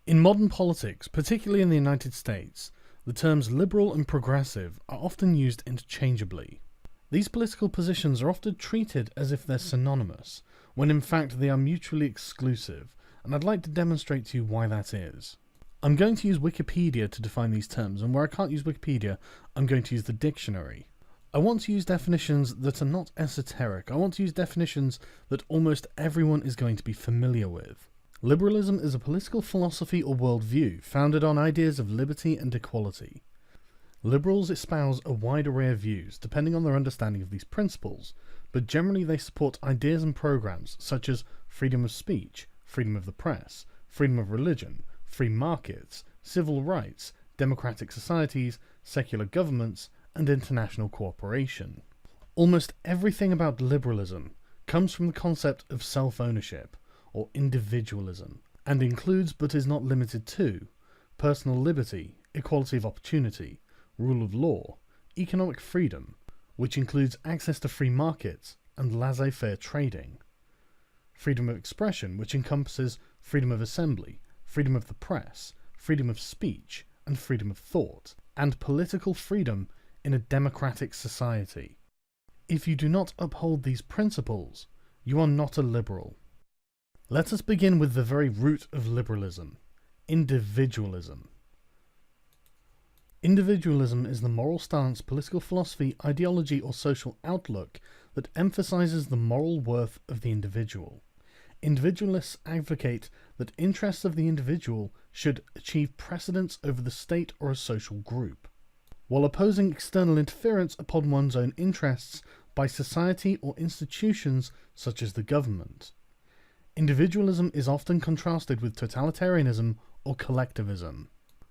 In modern politics, particularly in the United States, the terms liberal and progressive are often used interchangeably. These political positions are often treated as if they're synonymous, when in fact they are mutually exclusive, and I'd like to demonstrate to you why that is. I'm going to use Wikipedia to define these terms, and where I can't use Wikipedia, I'm going to use the dictionary. I want to use definitions that are not esoteric. I want to use definitions that almost everyone is going to be familiar with. Liberalism is a political philosophy or worldview founded on ideas of liberty and equality. Liberals espouse a wide array of views, depending on their understanding of these principles, but generally they support ideas and programs such as freedom of speech, freedom of the press, freedom of religion, free markets, civil rights, democratic societies, secular governments, and international cooperation. Almost everything about liberalism comes from the concept of self-ownership, or individualism, and includes but is not limited to personal liberty, equality of opportunity, rule of law, economic freedom, which includes access to free markets and laissez-faire trading, freedom of expression, which encompasses freedom of assembly, freedom of the press, freedom of speech, and freedom of thought, and political freedom in a democratic society. If you do not uphold these principles, you are not a liberal. Let us begin with the very root of liberalism, individualism. Individualism is the moral stance, political philosophy, ideology, or social outlook that emphasizes the moral worth of the individual. Individualists advocate that interests of the individual should achieve precedence over the state or a social group, while opposing external interference upon one's own interests by society or institutions such as the government. Individualism is often contrasted with totalitarianism or collectivism.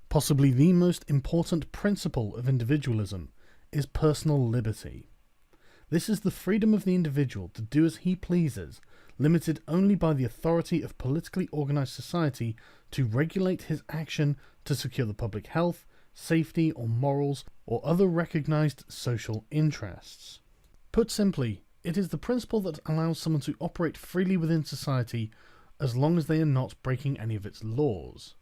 Possibly the most important principle of individualism is personal liberty. This is the freedom of the individual to do as he pleases, limited only by the authority of politically organized society to regulate his action to secure the public health, safety, or morals, or other recognized social interests. Put simply, it is the principle that allows someone to operate freely within society as long as they are not breaking any of its laws.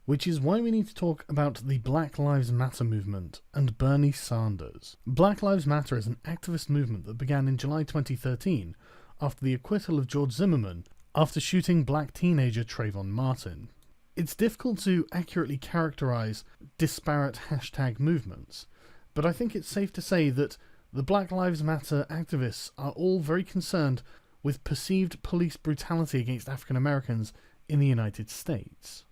Which is why we need to talk about the Black Lives Matter movement and Bernie Sanders. Black Lives Matter is an activist movement that began in July 2013 after the acquittal of George Zimmerman after shooting black teenager Trayvon Martin. It's difficult to accurately characterize disparate hashtag movements, but I think it's safe to say that the Black Lives Matter activists are all very concerned with perceived police brutality against African Americans in the United States.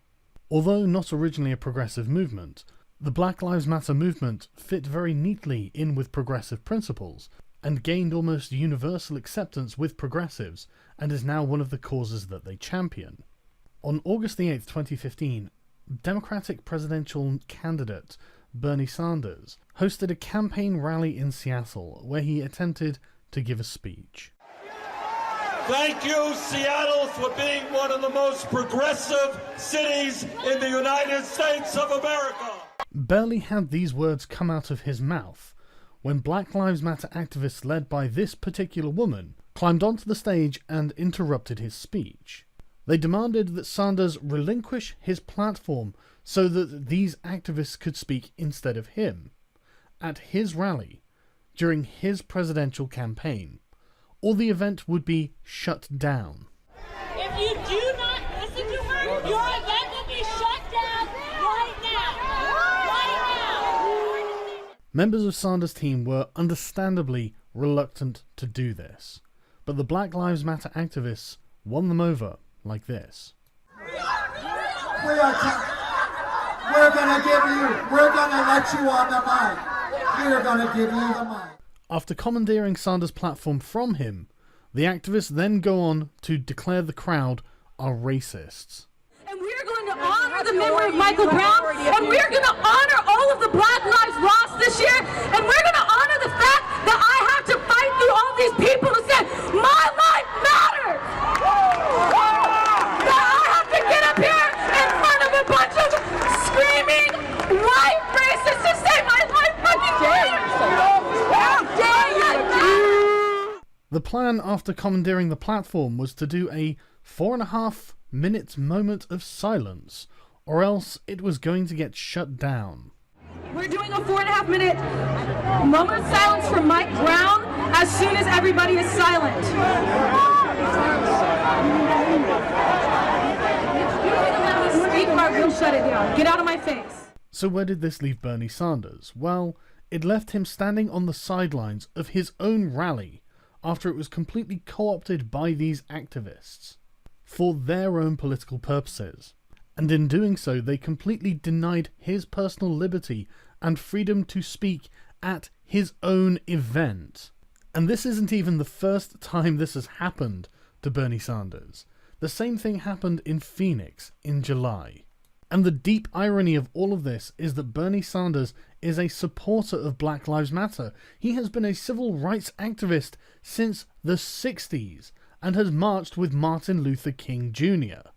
Although not originally a progressive movement, the Black Lives Matter movement fit very neatly in with progressive principles and gained almost universal acceptance with progressives and is now one of the causes that they champion. On August 8, 2015, Democratic presidential candidate Bernie Sanders hosted a campaign rally in Seattle where he attempted to give a speech. Thank you, Seattle, for being one of the most progressive cities in the United States of America. Barely had these words come out of his mouth when Black Lives Matter activists led by this particular woman climbed onto the stage and interrupted his speech. They demanded that Sanders relinquish his platform so that these activists could speak instead of him, at his rally, during his presidential campaign, or the event would be shut down. If you do not listen to her, your event will be shut down right now. Right now. Members of Sanders' team were understandably reluctant to do this, but the Black Lives Matter activists won them over like this. We're gonna let you on the mic. We're gonna give you the mic. After commandeering Sanders' platform from him, the activists then go on to declare the crowd are racists. And we're going to honor the memory of Michael Brown, and we're going to honor all of the Black lives lost this year, and we're going to honor the fact that I have to fight through all these people who said, my life matters! That I have to get up here in front of a bunch of screaming white racists to say my life fucking matters! The plan after commandeering the platform was to do a 4.5 minute moment of silence or else it was going to get shut down. We're doing a 4.5-minute moment of silence for Mike Brown as soon as everybody is silent. Speak or we'll shut it down. Get out of my face. So where did this leave Bernie Sanders? Well, it left him standing on the sidelines of his own rally after it was completely co-opted by these activists for their own political purposes. And in doing so, they completely denied his personal liberty and freedom to speak at his own event. And this isn't even the first time this has happened to Bernie Sanders. The same thing happened in Phoenix in July. And the deep irony of all of this is that Bernie Sanders is a supporter of Black Lives Matter. He has been a civil rights activist since the 60s and has marched with Martin Luther King Jr.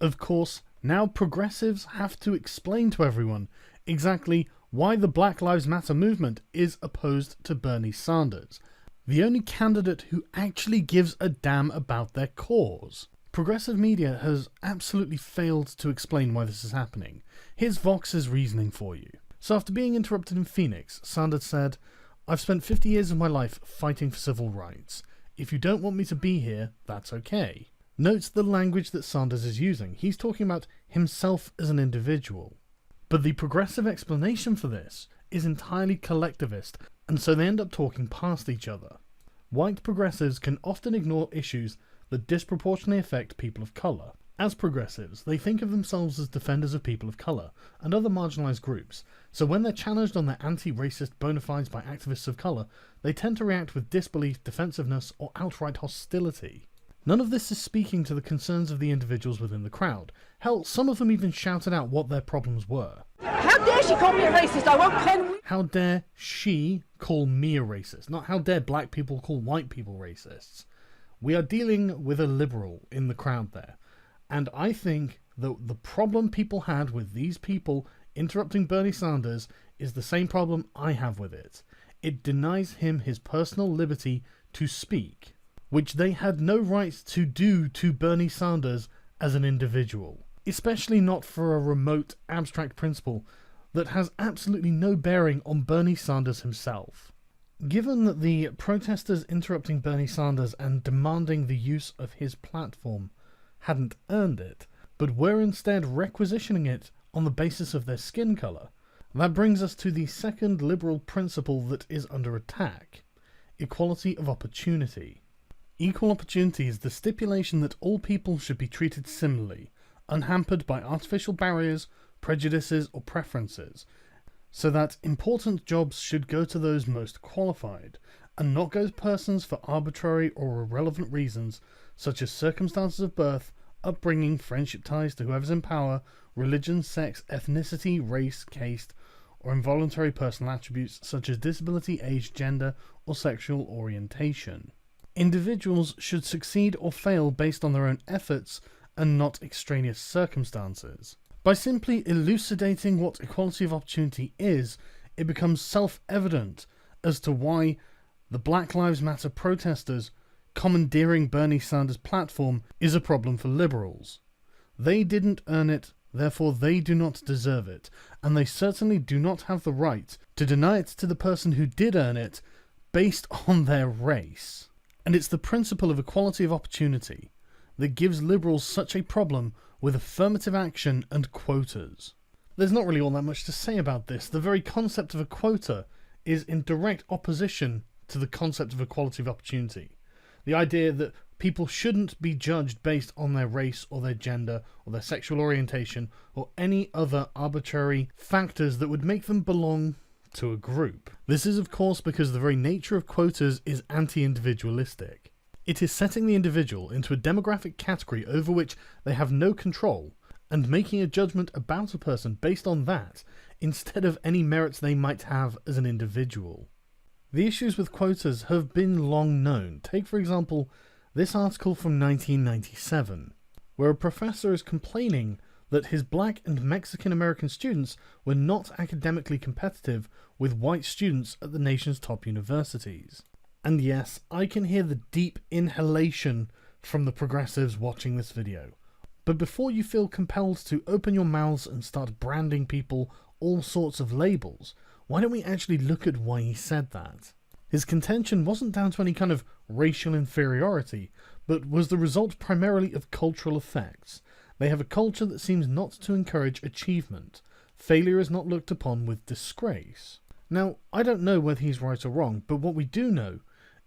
Of course, now progressives have to explain to everyone exactly why the Black Lives Matter movement is opposed to Bernie Sanders, the only candidate who actually gives a damn about their cause. Progressive media has absolutely failed to explain why this is happening. Here's Vox's reasoning for you. So after being interrupted in Phoenix, Sanders said, "I've spent 50 years of my life fighting for civil rights. If you don't want me to be here, that's okay." Note the language that Sanders is using. He's talking about himself as an individual. But the progressive explanation for this is entirely collectivist, and so they end up talking past each other. White progressives can often ignore issues that disproportionately affect people of colour. As progressives, they think of themselves as defenders of people of colour and other marginalised groups, so when they're challenged on their anti-racist bona fides by activists of colour, they tend to react with disbelief, defensiveness, or outright hostility. None of this is speaking to the concerns of the individuals within the crowd. Hell, some of them even shouted out what their problems were. How dare she call me a racist? I won't pen. How dare she call me a racist? Not how dare black people call white people racists. We are dealing with a liberal in the crowd there. And I think that the problem people had with these people interrupting Bernie Sanders is the same problem I have with it. It denies him his personal liberty to speak, which they had no right to do to Bernie Sanders as an individual, especially not for a remote, abstract principle that has absolutely no bearing on Bernie Sanders himself. Given that the protesters interrupting Bernie Sanders and demanding the use of his platform hadn't earned it, but were instead requisitioning it on the basis of their skin colour, that brings us to the second liberal principle that is under attack: equality of opportunity. Equal opportunity is the stipulation that all people should be treated similarly, unhampered by artificial barriers, prejudices, or preferences, so that important jobs should go to those most qualified, and not go to persons for arbitrary or irrelevant reasons, such as circumstances of birth, upbringing, friendship ties to whoever's in power, religion, sex, ethnicity, race, caste, or involuntary personal attributes such as disability, age, gender, or sexual orientation. Individuals should succeed or fail based on their own efforts and not extraneous circumstances. By simply elucidating what equality of opportunity is, it becomes self-evident as to why the Black Lives Matter protesters commandeering Bernie Sanders' platform is a problem for liberals. They didn't earn it, therefore they do not deserve it, and they certainly do not have the right to deny it to the person who did earn it based on their race. And it's the principle of equality of opportunity that gives liberals such a problem with affirmative action and quotas. There's not really all that much to say about this. The very concept of a quota is in direct opposition to the concept of equality of opportunity. The idea that people shouldn't be judged based on their race or their gender or their sexual orientation or any other arbitrary factors that would make them belong to a group. This is of course because the very nature of quotas is anti-individualistic. It is setting the individual into a demographic category over which they have no control and making a judgment about a person based on that instead of any merits they might have as an individual. The issues with quotas have been long known. Take for example this article from 1997 where a professor is complaining that his black and Mexican American students were not academically competitive with white students at the nation's top universities. And yes, I can hear the deep inhalation from the progressives watching this video. But before you feel compelled to open your mouths and start branding people all sorts of labels, why don't we actually look at why he said that? His contention wasn't down to any kind of racial inferiority, but was the result primarily of cultural effects. They have a culture that seems not to encourage achievement. Failure is not looked upon with disgrace. Now, I don't know whether he's right or wrong, but what we do know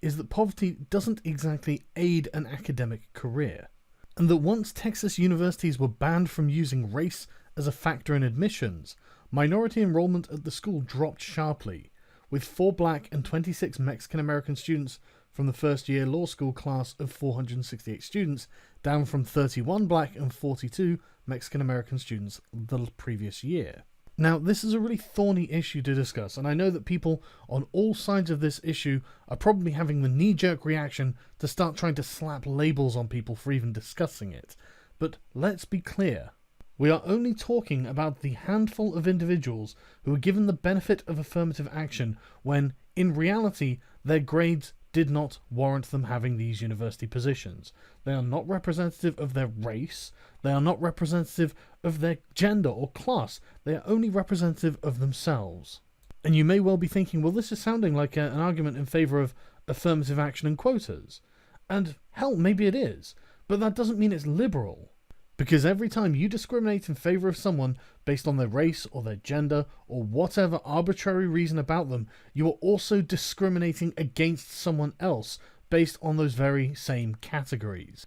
is that poverty doesn't exactly aid an academic career, and that once Texas universities were banned from using race as a factor in admissions, minority enrollment at the school dropped sharply, with 4 black and 26 Mexican-American students from the first-year law school class of 468 students, down from 31 black and 42 Mexican-American students the previous year. Now, this is a really thorny issue to discuss, and I know that people on all sides of this issue are probably having the knee-jerk reaction to start trying to slap labels on people for even discussing it. But let's be clear. We are only talking about the handful of individuals who were given the benefit of affirmative action when, in reality, their grades did not warrant them having these university positions. They are not representative of their race. They are not representative of their gender or class. They are only representative of themselves. And you may well be thinking, well, this is sounding like an argument in favour of affirmative action and quotas. And hell, maybe it is. But that doesn't mean it's liberal. Because every time you discriminate in favour of someone based on their race or their gender or whatever arbitrary reason about them, you are also discriminating against someone else based on those very same categories.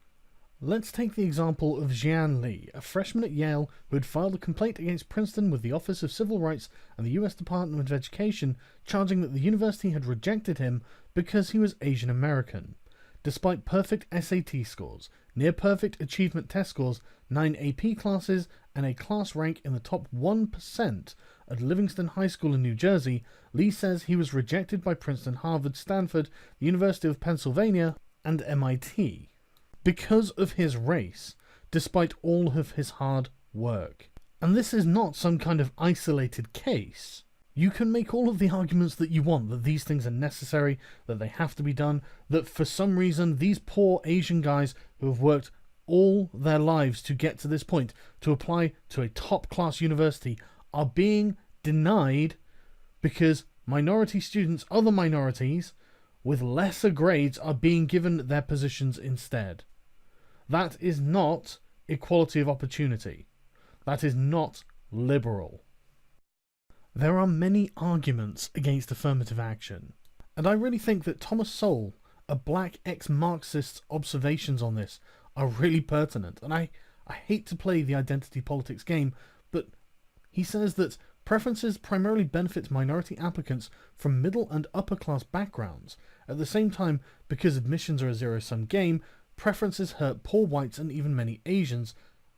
Let's take the example of Jian Li, a freshman at Yale who had filed a complaint against Princeton with the Office of Civil Rights and the US Department of Education, charging that the university had rejected him because he was Asian American. Despite perfect SAT scores, near-perfect achievement test scores, 9 AP classes, and a class rank in the top 1% at Livingston High School in New Jersey, Lee says he was rejected by Princeton, Harvard, Stanford, the University of Pennsylvania, and MIT because of his race, despite all of his hard work. And this is not some kind of isolated case. You can make all of the arguments that you want, that these things are necessary, that they have to be done, that for some reason these poor Asian guys who have worked all their lives to get to this point, to apply to a top-class university, are being denied because minority students, other minorities, with lesser grades are being given their positions instead. That is not equality of opportunity. That is not liberal. There are many arguments against affirmative action, and I really think that Thomas Sowell, a black ex-Marxist's observations on this are really pertinent, and I hate to play the identity politics game, but he says that preferences primarily benefit minority applicants from middle and upper class backgrounds. At the same time, because admissions are a zero-sum game, preferences hurt poor whites and even many Asians,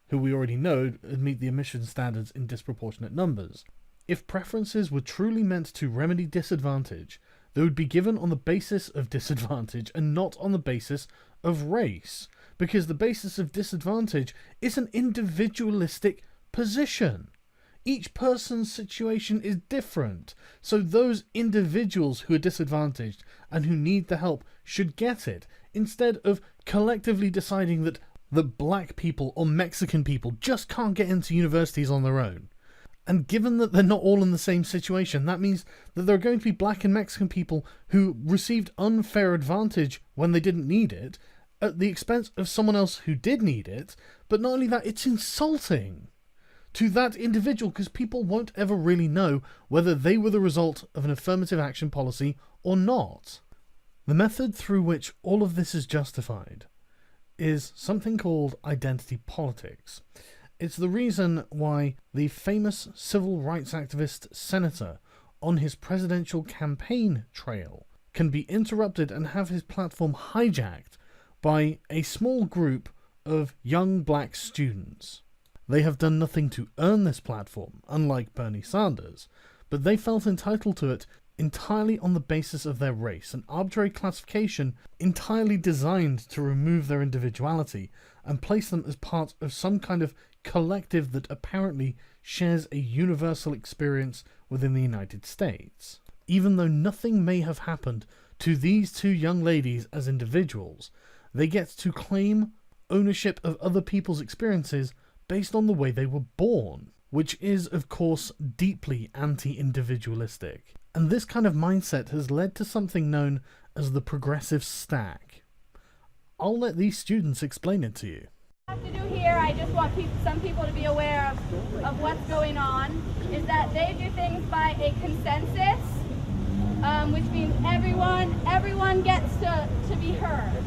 who we already know meet the admission standards in disproportionate numbers. If preferences were truly meant to remedy disadvantage, they would be given on the basis of disadvantage and not on the basis of race, because the basis of disadvantage is an individualistic position. Each person's situation is different, so those individuals who are disadvantaged and who need the help should get it, instead of collectively deciding that black people or Mexican people just can't get into universities on their own. And given that they're not all in the same situation, that means that there are going to be black and Mexican people who received unfair advantage when they didn't need it, at the expense of someone else who did need it. But not only that, it's insulting to that individual because people won't ever really know whether they were the result of an affirmative action policy or not. The method through which all of this is justified is something called identity politics. It's the reason why the famous civil rights activist senator on his presidential campaign trail can be interrupted and have his platform hijacked by a small group of young black students. They have done nothing to earn this platform, unlike Bernie Sanders, but they felt entitled to it entirely on the basis of their race, an arbitrary classification entirely designed to remove their individuality and place them as part of some kind of collective that apparently shares a universal experience within the United States. Even though nothing may have happened to these two young ladies as individuals, they get to claim ownership of other people's experiences based on the way they were born, which is, of course, deeply anti-individualistic. And this kind of mindset has led to something known as the progressive stack. I'll let these students explain it to you. What I have to do here, I just want some people to be aware of what's going on, is that they do things by a consensus, which means everyone gets to be heard.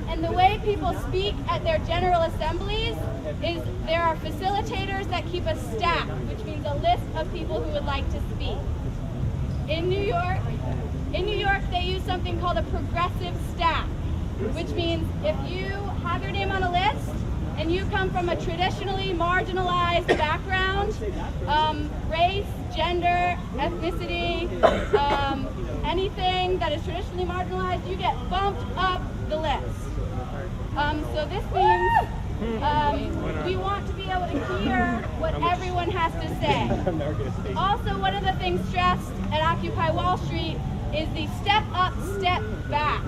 And the way people speak at their general assemblies is there are facilitators that keep a stack, which means a list of people who would like to speak. In New York, they use something called a progressive stack, which means if you have your name on a list and you come from a traditionally marginalized background, race, gender, ethnicity, anything that is traditionally marginalized, you get bumped up the list. So this means we want to be able to hear what everyone has to say. Also, one of the things stressed at Occupy Wall Street is the step up, step back.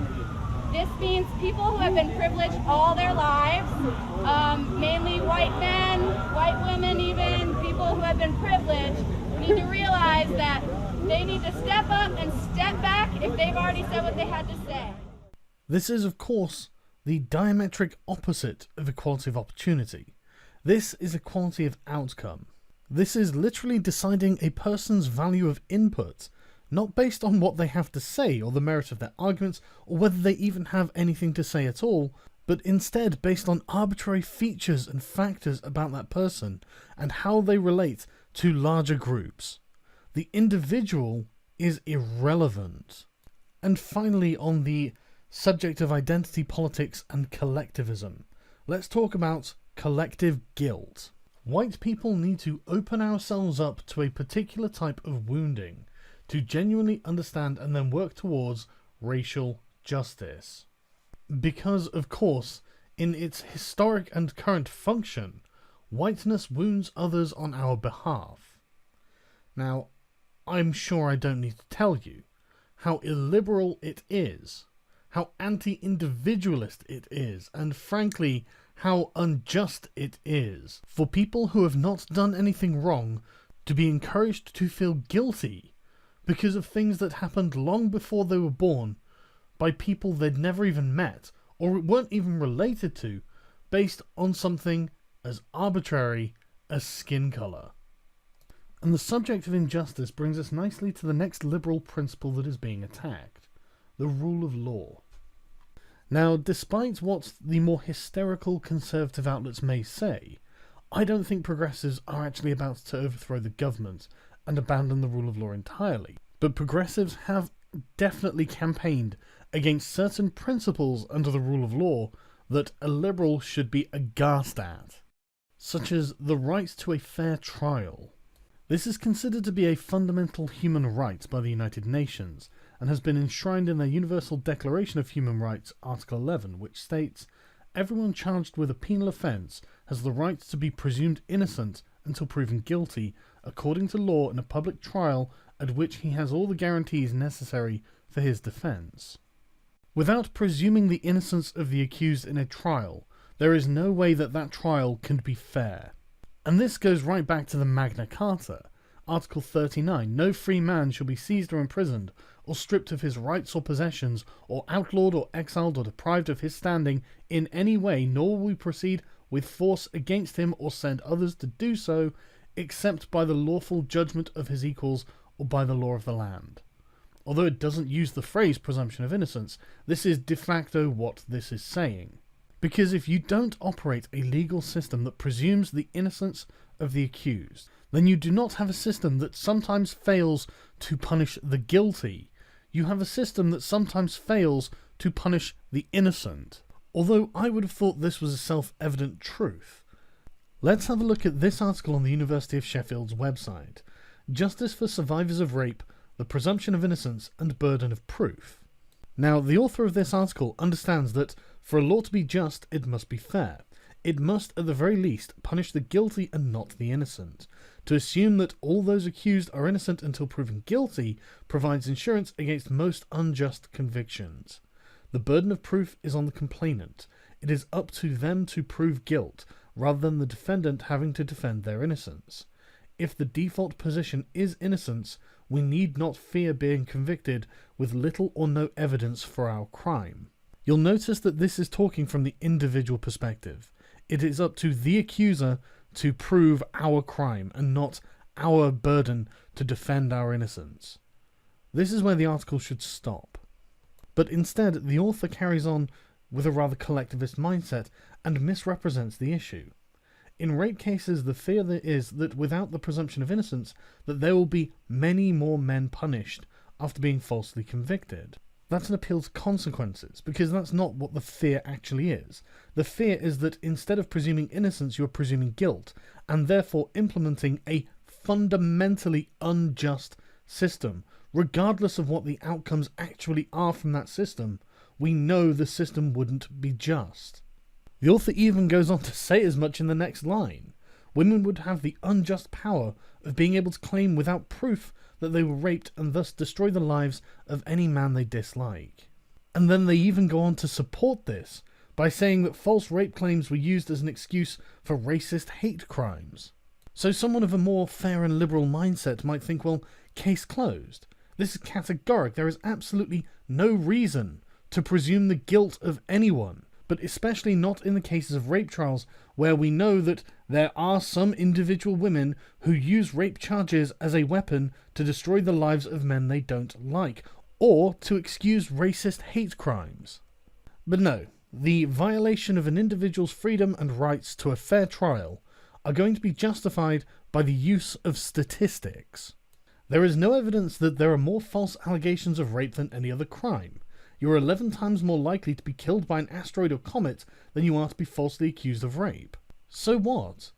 This means people who have been privileged all their lives, mainly white men, white women even, people who have been privileged, need to realize that they need to step up and step back if they've already said what they had to say. This is, of course, the diametric opposite of equality of opportunity. This is equality of outcome. This is literally deciding a person's value of input, not based on what they have to say or the merit of their arguments or whether they even have anything to say at all, but instead based on arbitrary features and factors about that person and how they relate to larger groups. The individual is irrelevant. And finally, on the subject of identity politics and collectivism, let's talk about collective guilt. White people need to open ourselves up to a particular type of wounding to genuinely understand and then work towards racial justice. Because, of course, in its historic and current function, whiteness wounds others on our behalf. Now, I'm sure I don't need to tell you how illiberal it is, how anti-individualist it is, and frankly, how unjust it is for people who have not done anything wrong to be encouraged to feel guilty because of things that happened long before they were born by people they'd never even met or weren't even related to, based on something as arbitrary as skin colour. And the subject of injustice brings us nicely to the next liberal principle that is being attacked, the rule of law. Now, despite what the more hysterical conservative outlets may say, I don't think progressives are actually about to overthrow the government and abandon the rule of law entirely. But progressives have definitely campaigned against certain principles under the rule of law that a liberal should be aghast at, such as the right to a fair trial. This is considered to be a fundamental human right by the United Nations, and has been enshrined in their Universal Declaration of Human Rights, Article 11, which states, "Everyone charged with a penal offence has the right to be presumed innocent until proven guilty, according to law, in a public trial at which he has all the guarantees necessary for his defence." Without presuming the innocence of the accused in a trial, there is no way that that trial can be fair. And this goes right back to the Magna Carta, Article 39, "No free man shall be seized or imprisoned, or stripped of his rights or possessions, or outlawed or exiled or deprived of his standing in any way, nor will we proceed with force against him or send others to do so, except by the lawful judgment of his equals or by the law of the land." Although it doesn't use the phrase presumption of innocence, this is de facto what this is saying. Because if you don't operate a legal system that presumes the innocence of the accused, then you do not have a system that sometimes fails to punish the guilty. You have a system that sometimes fails to punish the innocent. Although I would have thought this was a self-evident truth. Let's have a look at this article on the University of Sheffield's website. Justice for Survivors of Rape, the Presumption of Innocence and Burden of Proof. Now, the author of this article understands that for a law to be just, it must be fair. It must, at the very least, punish the guilty and not the innocent. To assume that all those accused are innocent until proven guilty provides insurance against most unjust convictions. The burden of proof is on the complainant. it is up to them to prove guilt, rather than the defendant having to defend their innocence. If the default position is innocence, we need not fear being convicted with little or no evidence for our crime. You'll notice that this is talking from the individual perspective. It is up to the accuser to prove our crime and not our burden to defend our innocence. This is where the article should stop. But instead, the author carries on with a rather collectivist mindset and misrepresents the issue. In rape cases, the fear there is that without the presumption of innocence, that there will be many more men punished after being falsely convicted. That's an appeal to consequences, because that's not what the fear actually is. The fear is that instead of presuming innocence, you're presuming guilt, and therefore implementing a fundamentally unjust system. Regardless of what the outcomes actually are from that system, we know the system wouldn't be just. The author even goes on to say as much in the next line. Women would have the unjust power of being able to claim without proof that they were raped and thus destroy the lives of any man they dislike. And then they even go on to support this by saying that false rape claims were used as an excuse for racist hate crimes. So someone of a more fair and liberal mindset might think, well, case closed. This is categoric. There is absolutely no reason to presume the guilt of anyone, but especially not in the cases of rape trials where we know that there are some individual women who use rape charges as a weapon to destroy the lives of men they don't like, or to excuse racist hate crimes. But no, the violation of an individual's freedom and rights to a fair trial are going to be justified by the use of statistics. There is no evidence that there are more false allegations of rape than any other crime. You're 11 times more likely to be killed by an asteroid or comet than you are to be falsely accused of rape. So what?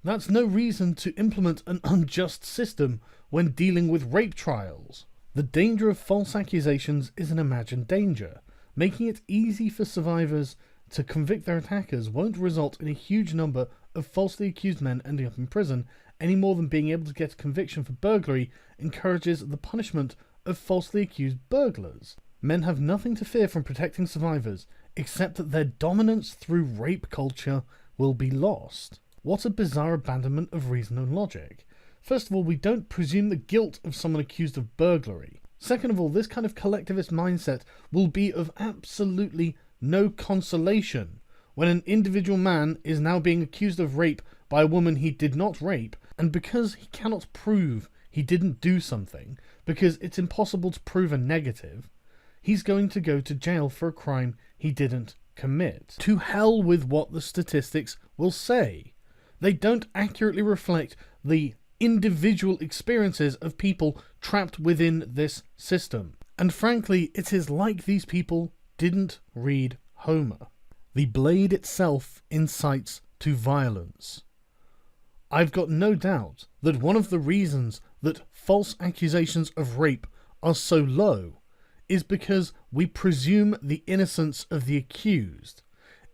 That's no reason to implement an unjust system when dealing with rape trials. The danger of false accusations is an imagined danger. Making it easy for survivors to convict their attackers won't result in a huge number of falsely accused men ending up in prison, any more than being able to get a conviction for burglary encourages the punishment of falsely accused burglars. Men have nothing to fear from protecting survivors, except that their dominance through rape culture will be lost. What a bizarre abandonment of reason and logic. First of all, we don't presume the guilt of someone accused of burglary. Second of all, this kind of collectivist mindset will be of absolutely no consolation when an individual man is now being accused of rape by a woman he did not rape, and because he cannot prove he didn't do something, because it's impossible to prove a negative, he's going to go to jail for a crime he didn't commit. To hell with what the statistics will say. They don't accurately reflect the individual experiences of people trapped within this system. And frankly, it is like these people didn't read Homer. The blade itself incites to violence. I've got no doubt that one of the reasons that false accusations of rape are so low is because we presume the innocence of the accused.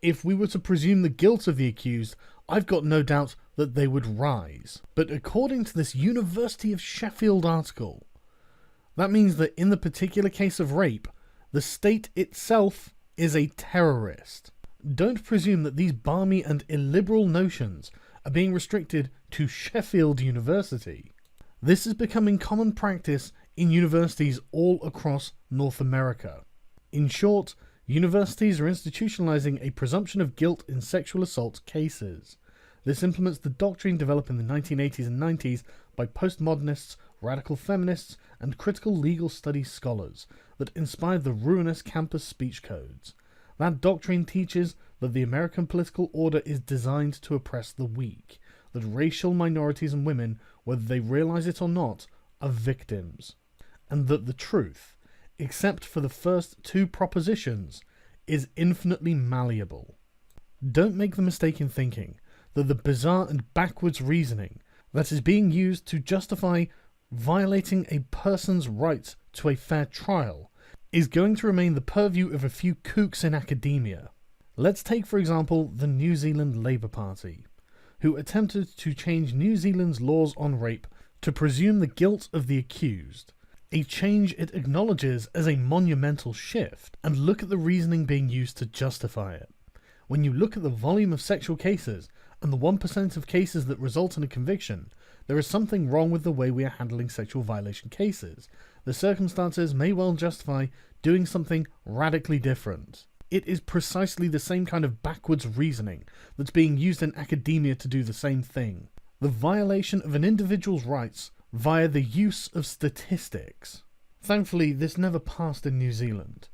If we were to presume the guilt of the accused, I've got no doubt that they would rise. But according to this University of Sheffield article, that means that in the particular case of rape, the state itself is a terrorist. Don't presume that these balmy and illiberal notions are being restricted to Sheffield University. This is becoming common practice in universities all across North America. In short, universities are institutionalizing a presumption of guilt in sexual assault cases. This implements the doctrine developed in the 1980s and 90s by postmodernists, radical feminists, and critical legal studies scholars that inspired the ruinous campus speech codes. That doctrine teaches that the American political order is designed to oppress the weak, that racial minorities and women, whether they realize it or not, are victims, and that the truth, except for the first two propositions, is infinitely malleable. Don't make the mistake in thinking that the bizarre and backwards reasoning that is being used to justify violating a person's right to a fair trial is going to remain the purview of a few kooks in academia. Let's take, for example, the New Zealand Labour Party, who attempted to change New Zealand's laws on rape to presume the guilt of the accused, a change it acknowledges as a monumental shift, and look at the reasoning being used to justify it. When you look at the volume of sexual cases and the 1% of cases that result in a conviction, there is something wrong with the way we are handling sexual violation cases. The circumstances may well justify doing something radically different. It is precisely the same kind of backwards reasoning that's being used in academia to do the same thing. The violation of an individual's rights via the use of statistics. Thankfully, this never passed in New Zealand,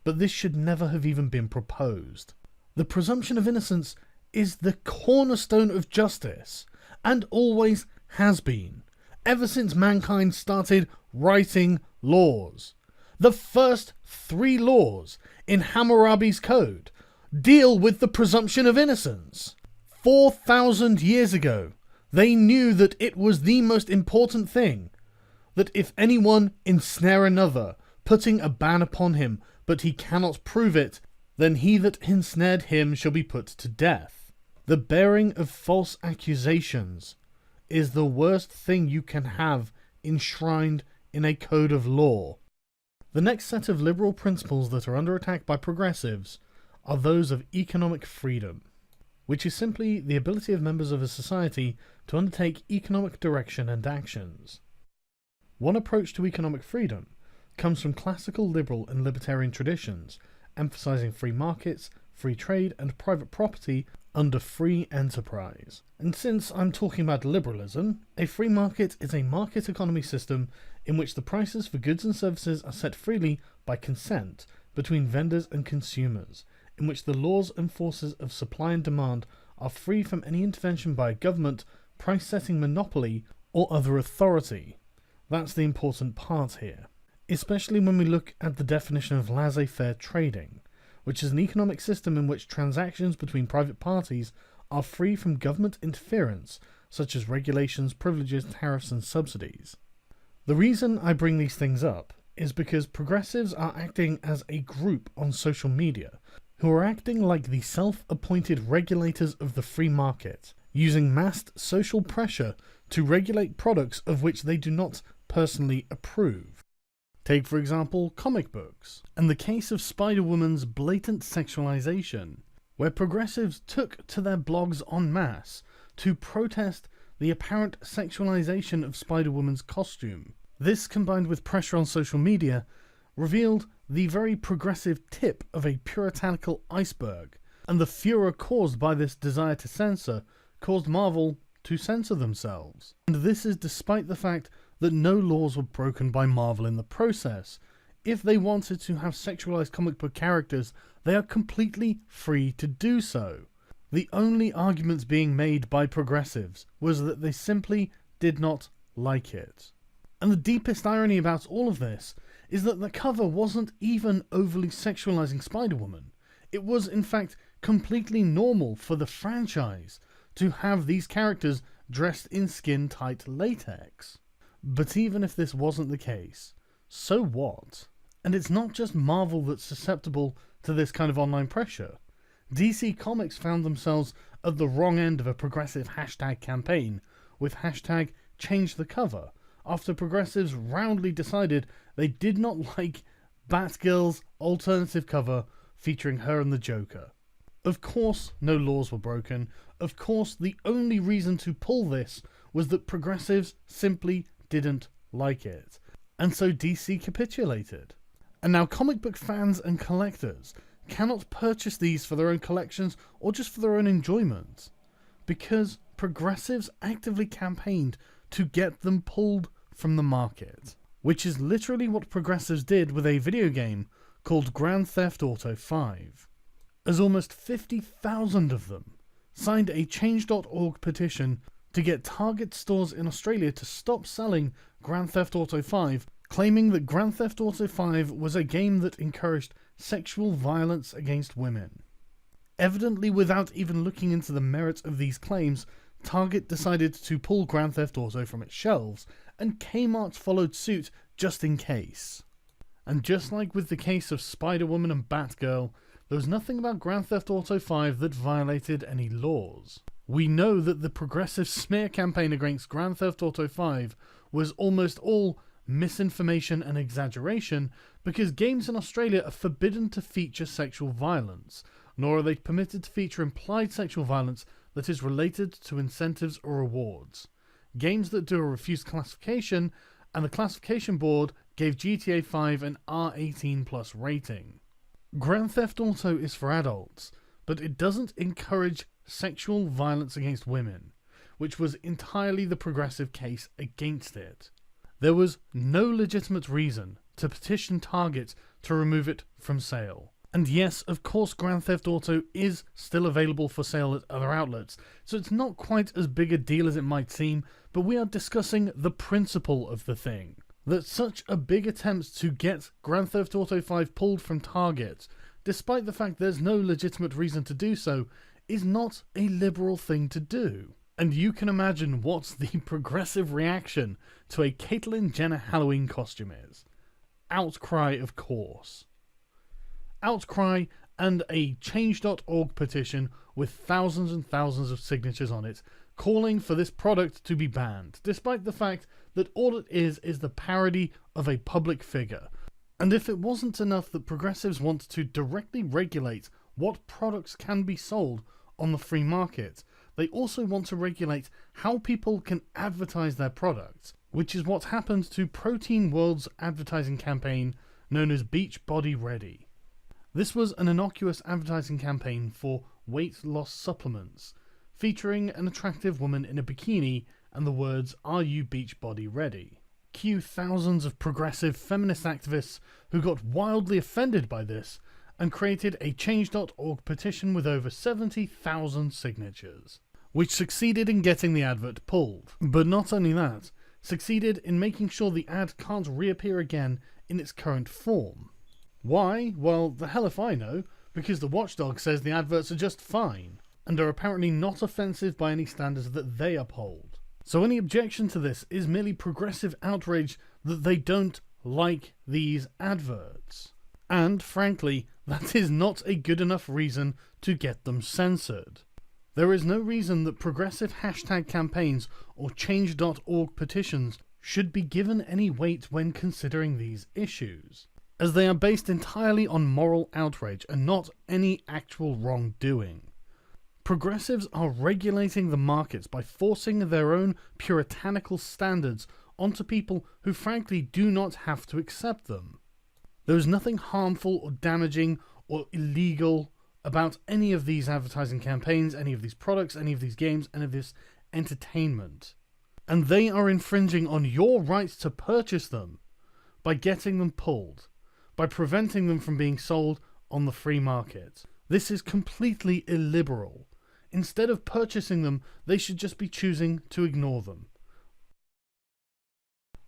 but this should never have even been proposed. The presumption of innocence is the cornerstone of justice, and always has been, ever since mankind started writing laws. The first 3 laws in Hammurabi's Code deal with the presumption of innocence. 4,000 years ago, they knew that it was the most important thing, that if anyone ensnare another, putting a ban upon him, but he cannot prove it, then he that ensnared him shall be put to death. The bearing of false accusations is the worst thing you can have enshrined in a code of law. The next set of liberal principles that are under attack by progressives are those of economic freedom, which is simply the ability of members of a society to undertake economic direction and actions. One approach to economic freedom comes from classical liberal and libertarian traditions, emphasizing free markets, free trade, and private property under free enterprise. And since I'm talking about liberalism, a free market is a market economy system in which the prices for goods and services are set freely by consent between vendors and consumers, in which the laws and forces of supply and demand are free from any intervention by a government, price-setting monopoly, or other authority. That's the important part here, especially when we look at the definition of laissez-faire trading, which is an economic system in which transactions between private parties are free from government interference, such as regulations, privileges, tariffs, and subsidies. The reason I bring these things up is because progressives are acting as a group on social media, who are acting like the self-appointed regulators of the free market, using massed social pressure to regulate products of which they do not personally approve. Take, for example, comic books, and the case of Spider-Woman's blatant sexualization, where progressives took to their blogs en masse to protest the apparent sexualization of Spider-Woman's costume. This, combined with pressure on social media, revealed the very progressive tip of a puritanical iceberg, and the furor caused by this desire to censor caused Marvel to censor themselves. And this is despite the fact that no laws were broken by Marvel in the process. If they wanted to have sexualized comic book characters, they are completely free to do so. The only arguments being made by progressives was that they simply did not like it. And the deepest irony about all of this is that the cover wasn't even overly sexualizing Spider-Woman. It was, in fact, completely normal for the franchise to have these characters dressed in skin-tight latex. But even if this wasn't the case, so what? And it's not just Marvel that's susceptible to this kind of online pressure. DC Comics found themselves at the wrong end of a progressive hashtag campaign, with hashtag #ChangeTheCover, after progressives roundly decided they did not like Batgirl's alternative cover featuring her and the Joker. Of course, no laws were broken. Of course, the only reason to pull this was that progressives simply didn't like it. And so DC capitulated. And now comic book fans and collectors cannot purchase these for their own collections or just for their own enjoyment, because progressives actively campaigned to get them pulled from the market, which is literally what progressives did with a video game called Grand Theft Auto 5, as almost 50,000 of them signed a Change.org petition to get Target stores in Australia to stop selling Grand Theft Auto 5, claiming that Grand Theft Auto 5 was a game that encouraged sexual violence against women. Evidently, without even looking into the merit of these claims, Target decided to pull Grand Theft Auto from its shelves, and Kmart followed suit just in case. And just like with the case of Spider-Woman and Batgirl, there was nothing about Grand Theft Auto 5 that violated any laws. We know that the progressive smear campaign against Grand Theft Auto 5 was almost all misinformation and exaggeration, because games in Australia are forbidden to feature sexual violence, nor are they permitted to feature implied sexual violence that is related to incentives or rewards. Games that do a refused classification, and the classification board gave GTA 5 an R18+ rating. Grand Theft Auto is for adults, but it doesn't encourage sexual violence against women, which was entirely the progressive case against it. There was no legitimate reason to petition Target to remove it from sale. And yes, of course, Grand Theft Auto is still available for sale at other outlets, so it's not quite as big a deal as it might seem, but we are discussing the principle of the thing. That such a big attempt to get Grand Theft Auto 5 pulled from Target, despite the fact there's no legitimate reason to do so, is not a liberal thing to do. And you can imagine what the progressive reaction to a Caitlyn Jenner Halloween costume is. Outcry, of course. Outcry and a change.org petition with thousands and thousands of signatures on it, calling for this product to be banned, despite the fact that all it is the parody of a public figure. And if it wasn't enough that progressives want to directly regulate what products can be sold on the free market, they also want to regulate how people can advertise their products, which is what happened to Protein World's advertising campaign known as Beach Body Ready. This was an innocuous advertising campaign for weight loss supplements, featuring an attractive woman in a bikini and the words, "Are you beach body ready?" Cue thousands of progressive feminist activists who got wildly offended by this and created a change.org petition with over 70,000 signatures, which succeeded in getting the advert pulled. But not only that, succeeded in making sure the ad can't reappear again in its current form. Why? Well, the hell if I know, because the watchdog says the adverts are just fine, and are apparently not offensive by any standards that they uphold. So any objection to this is merely progressive outrage that they don't like these adverts. And, frankly, that is not a good enough reason to get them censored. There is no reason that progressive hashtag campaigns or change.org petitions should be given any weight when considering these issues, as they are based entirely on moral outrage and not any actual wrongdoing. Progressives are regulating the markets by forcing their own puritanical standards onto people who frankly do not have to accept them. There is nothing harmful or damaging or illegal about any of these advertising campaigns, any of these products, any of these games, any of this entertainment. And they are infringing on your right to purchase them by getting them pulled, by preventing them from being sold on the free market. This is completely illiberal. Instead of purchasing them, they should just be choosing to ignore them.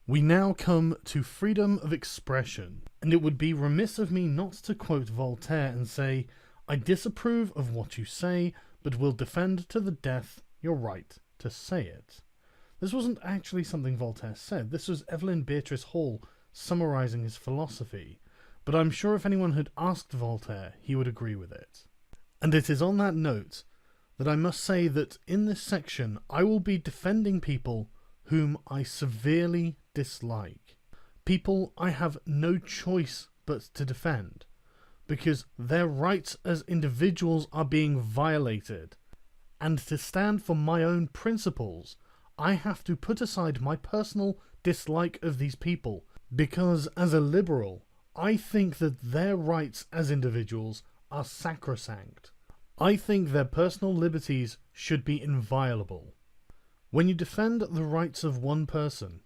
We now come to freedom of expression, and it would be remiss of me not to quote Voltaire and say, "I disapprove of what you say, but will defend to the death your right to say it." This wasn't actually something Voltaire said. This was Evelyn Beatrice Hall summarising his philosophy, but I'm sure if anyone had asked Voltaire, he would agree with it. And it is on that note that I must say that in this section I will be defending people whom I severely dislike. People I have no choice but to defend, because their rights as individuals are being violated. And to stand for my own principles, I have to put aside my personal dislike of these people, because as a liberal, I think that their rights as individuals are sacrosanct. I think their personal liberties should be inviolable. When you defend the rights of one person,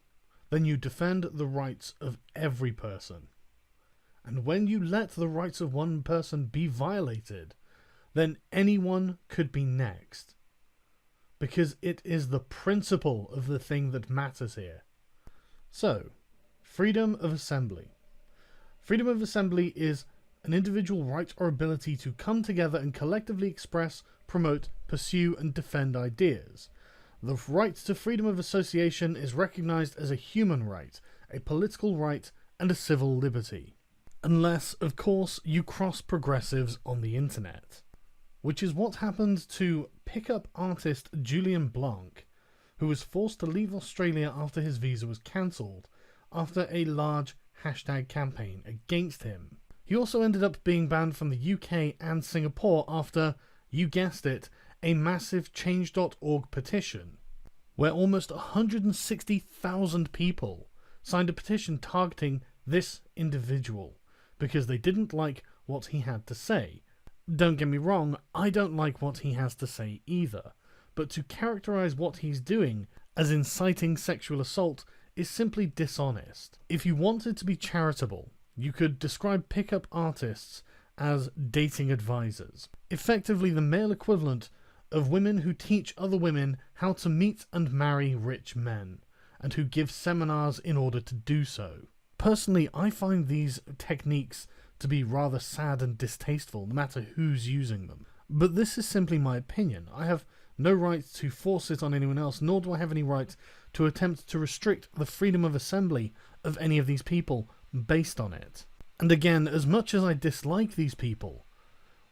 then you defend the rights of every person. And when you let the rights of one person be violated, then anyone could be next. Because it is the principle of the thing that matters here. So, freedom of assembly. Freedom of assembly is an individual right or ability to come together and collectively express, promote, pursue, and defend ideas. The right to freedom of association is recognized as a human right, a political right, and a civil liberty. Unless, of course, you cross progressives on the internet. Which is what happened to pickup artist Julian Blanc, who was forced to leave Australia after his visa was cancelled, after a large hashtag campaign against him. He also ended up being banned from the UK and Singapore after, you guessed it, a massive Change.org petition, where almost 160,000 people signed a petition targeting this individual because they didn't like what he had to say. Don't get me wrong, I don't like what he has to say either, but to characterize what he's doing as inciting sexual assault is simply dishonest. If you wanted to be charitable, you could describe pickup artists as dating advisors, effectively the male equivalent of women who teach other women how to meet and marry rich men, and who give seminars in order to do so. Personally, I find these techniques to be rather sad and distasteful, no matter who's using them. But this is simply my opinion. I have no right to force it on anyone else, nor do I have any right to attempt to restrict the freedom of assembly of any of these people based on it. And again, as much as I dislike these people,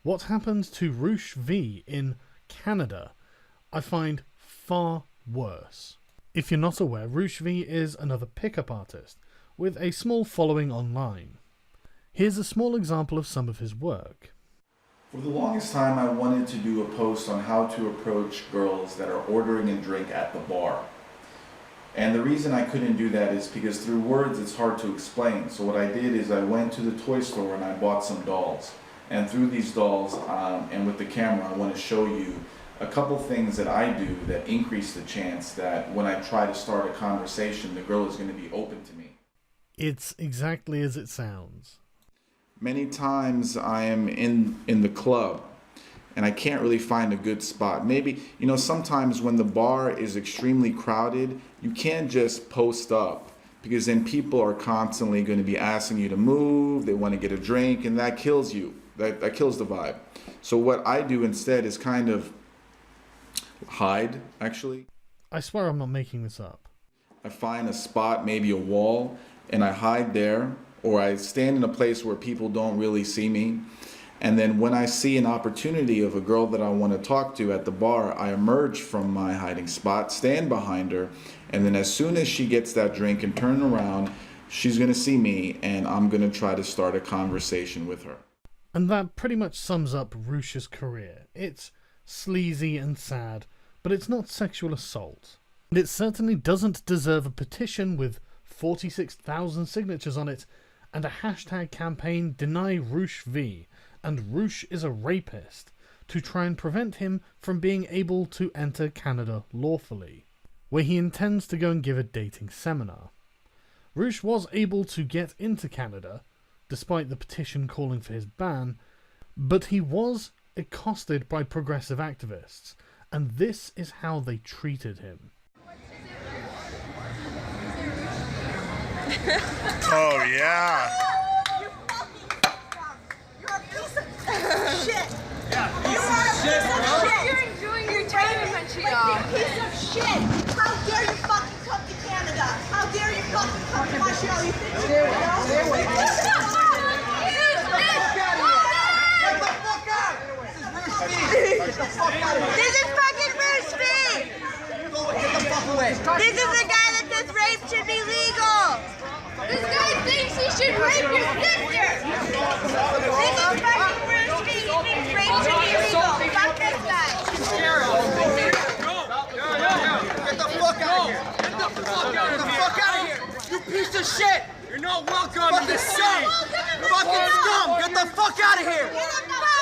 what happened to Roosh V in Canada I find far worse. If you're not aware, Roosh V is another pickup artist with a small following online. Here's a small example of some of his work. For the longest time, I wanted to do a post on how to approach girls that are ordering a drink at the bar. And the reason I couldn't do that is because through words it's hard to explain. So what I did is I went to the toy store and I bought some dolls. And through these dolls and with the camera, I want to show you a couple things that I do that increase the chance that when I try to start a conversation, the girl is going to be open to me. It's exactly as it sounds. Many times I am in the club and I can't really find a good spot. Maybe, you know, sometimes when the bar is extremely crowded, you can't just post up because then people are constantly going to be asking you to move, they want to get a drink, and that kills you. That kills the vibe. So what I do instead is kind of hide, actually. I swear I'm not making this up. I find a spot, maybe a wall, and I hide there, or I stand in a place where people don't really see me. And then when I see an opportunity of a girl that I want to talk to at the bar, I emerge from my hiding spot, stand behind her, and then as soon as she gets that drink and turn around, she's going to see me, and I'm going to try to start a conversation with her. And that pretty much sums up Roosh's career. It's sleazy and sad, but it's not sexual assault. And it certainly doesn't deserve a petition with 46,000 signatures on it, and a hashtag campaign Deny Roosh V, and Roosh is a rapist, to try and prevent him from being able to enter Canada lawfully, where he intends to go and give a dating seminar. Roosh was able to get into Canada, despite the petition calling for his ban, but he was accosted by progressive activists, and this is how they treated him. Oh yeah! You fucking you're a piece of shit! Yeah, piece of shit! You're enjoying your time in Montreal! You piece of shit! How dare you fucking come to Canada? How dare you fucking come to Montreal? You think you're This is fucking Roosh V! This is the guy that says rape should be legal! This guy thinks he should rape your sister! This is fucking Roosh V! He thinks rape should be legal! Fuck this guy! Get the fuck out of here! Get the fuck out of here! You piece of shit! You're not welcome in this city! Fucking scum! Get the fuck out of here!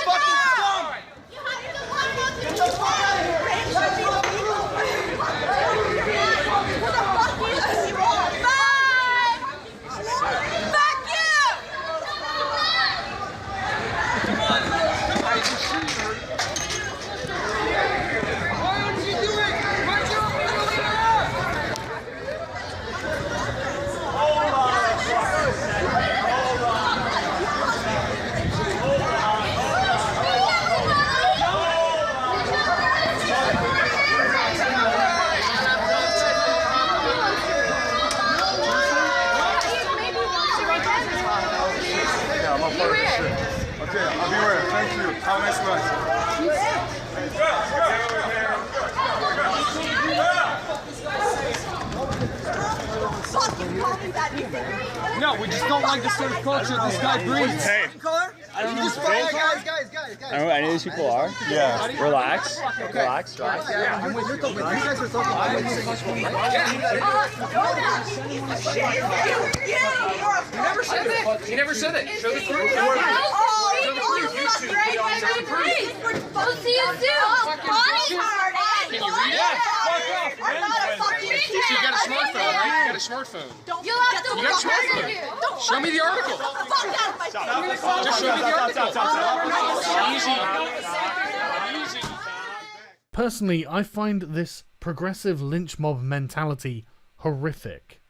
Fucking scum! Get the fuck out of here! Rape should be legal! Who the fuck do you think you are? Bye! Fuck you! Why aren't you doing it? Why'd you open the door? Okay, I'll be aware. Thank you. Have a nice night. Fucking call me that. You think you're No, we just don't like the sort of culture this guy breeds. Hey. I don't know. guys. I don't know who any of these people are. Yeah. Relax. Relax. Relax. I'm with you. You guys are talking You never said that. He never said that. Show the proof. We'll see you soon. Body hard. Can you read it? You got a smartphone, right? You got a smartphone. You'll have to You got a smartphone. Show me the article. Just show me the article. Easy. Personally, I find this progressive lynch mob mentality horrific.